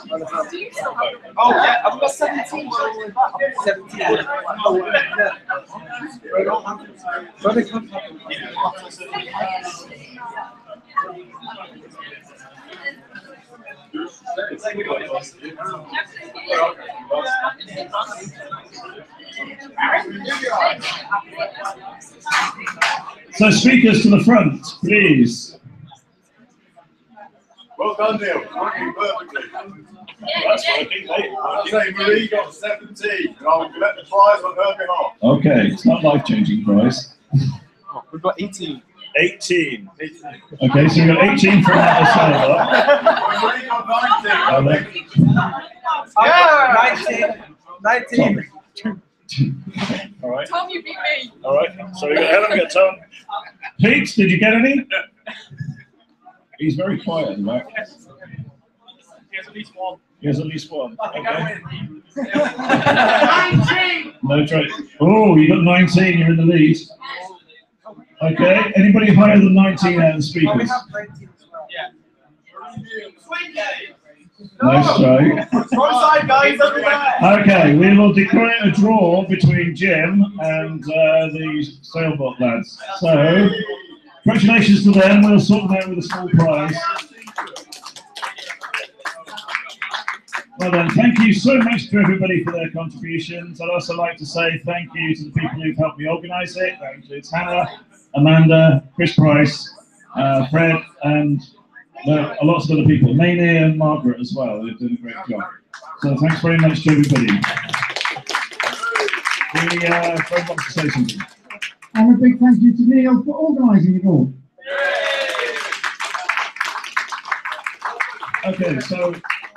Oh, yeah, I've got 17. 17. So speakers to the front, please. Well done, Neil. Working perfectly. That's working, mate. I say Marie got 17, and I'll collect the prize on her behalf. Okay, it's not life-changing prize. We've got 18. 18. Okay, so you've got 18 from that side. Marie got 19. Yeah, 19. All right. Tom, you beat me. All right. So we got Helen, we got Tom. Pete, did you get any? He's very quiet in the back. He has at least one. He has at least one. Okay. 19! No try. Oh, you got 19. You're in the lead. Okay. Anybody higher than 19 out of the speakers? Nice try. Side, guys, over there. Okay, we will declare a draw between Jim and the sailboat lads. So, congratulations to them. We'll sort them out with a small prize. Well then, thank you so much to everybody for their contributions. I'd also like to say thank you to the people who've helped me organise it. That includes Hannah, Amanda, Chris Price, Fred, and a lot of other people. Maynee and Margaret as well. They've done a great job. So thanks very much to everybody. We very much to say something. And a big thank you to Neil for organising it all. Okay, so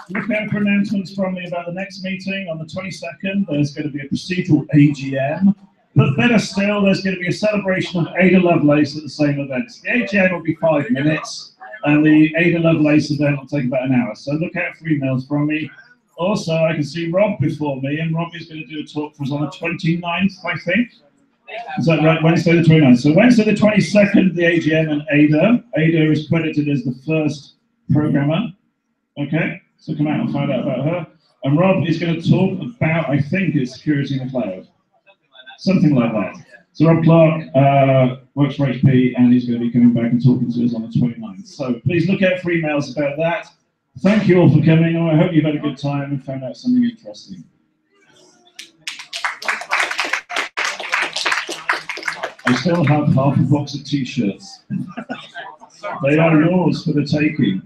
look out for announcements from me about the next meeting on the 22nd. There's going to be a procedural AGM. But better still, there's going to be a celebration of Ada Lovelace at the same event. The AGM will be 5 minutes, and the Ada Lovelace event will take about an hour. So look out for emails from me. Also, I can see Rob before me, and Rob is going to do a talk for us on the 29th, I think. Is that right? Wednesday the 29th. So Wednesday the 22nd, the AGM and Ada. Ada is credited as the first programmer. Okay, so come out and find out about her. And Rob is going to talk about, I think it's security in the cloud. Something like that. So Rob Clark works for HP and he's going to be coming back and talking to us on the 29th. So please look out for emails about that. Thank you all for coming. I hope you've had a good time and found out something interesting. I still have half a box of t-shirts. They are yours for the taking.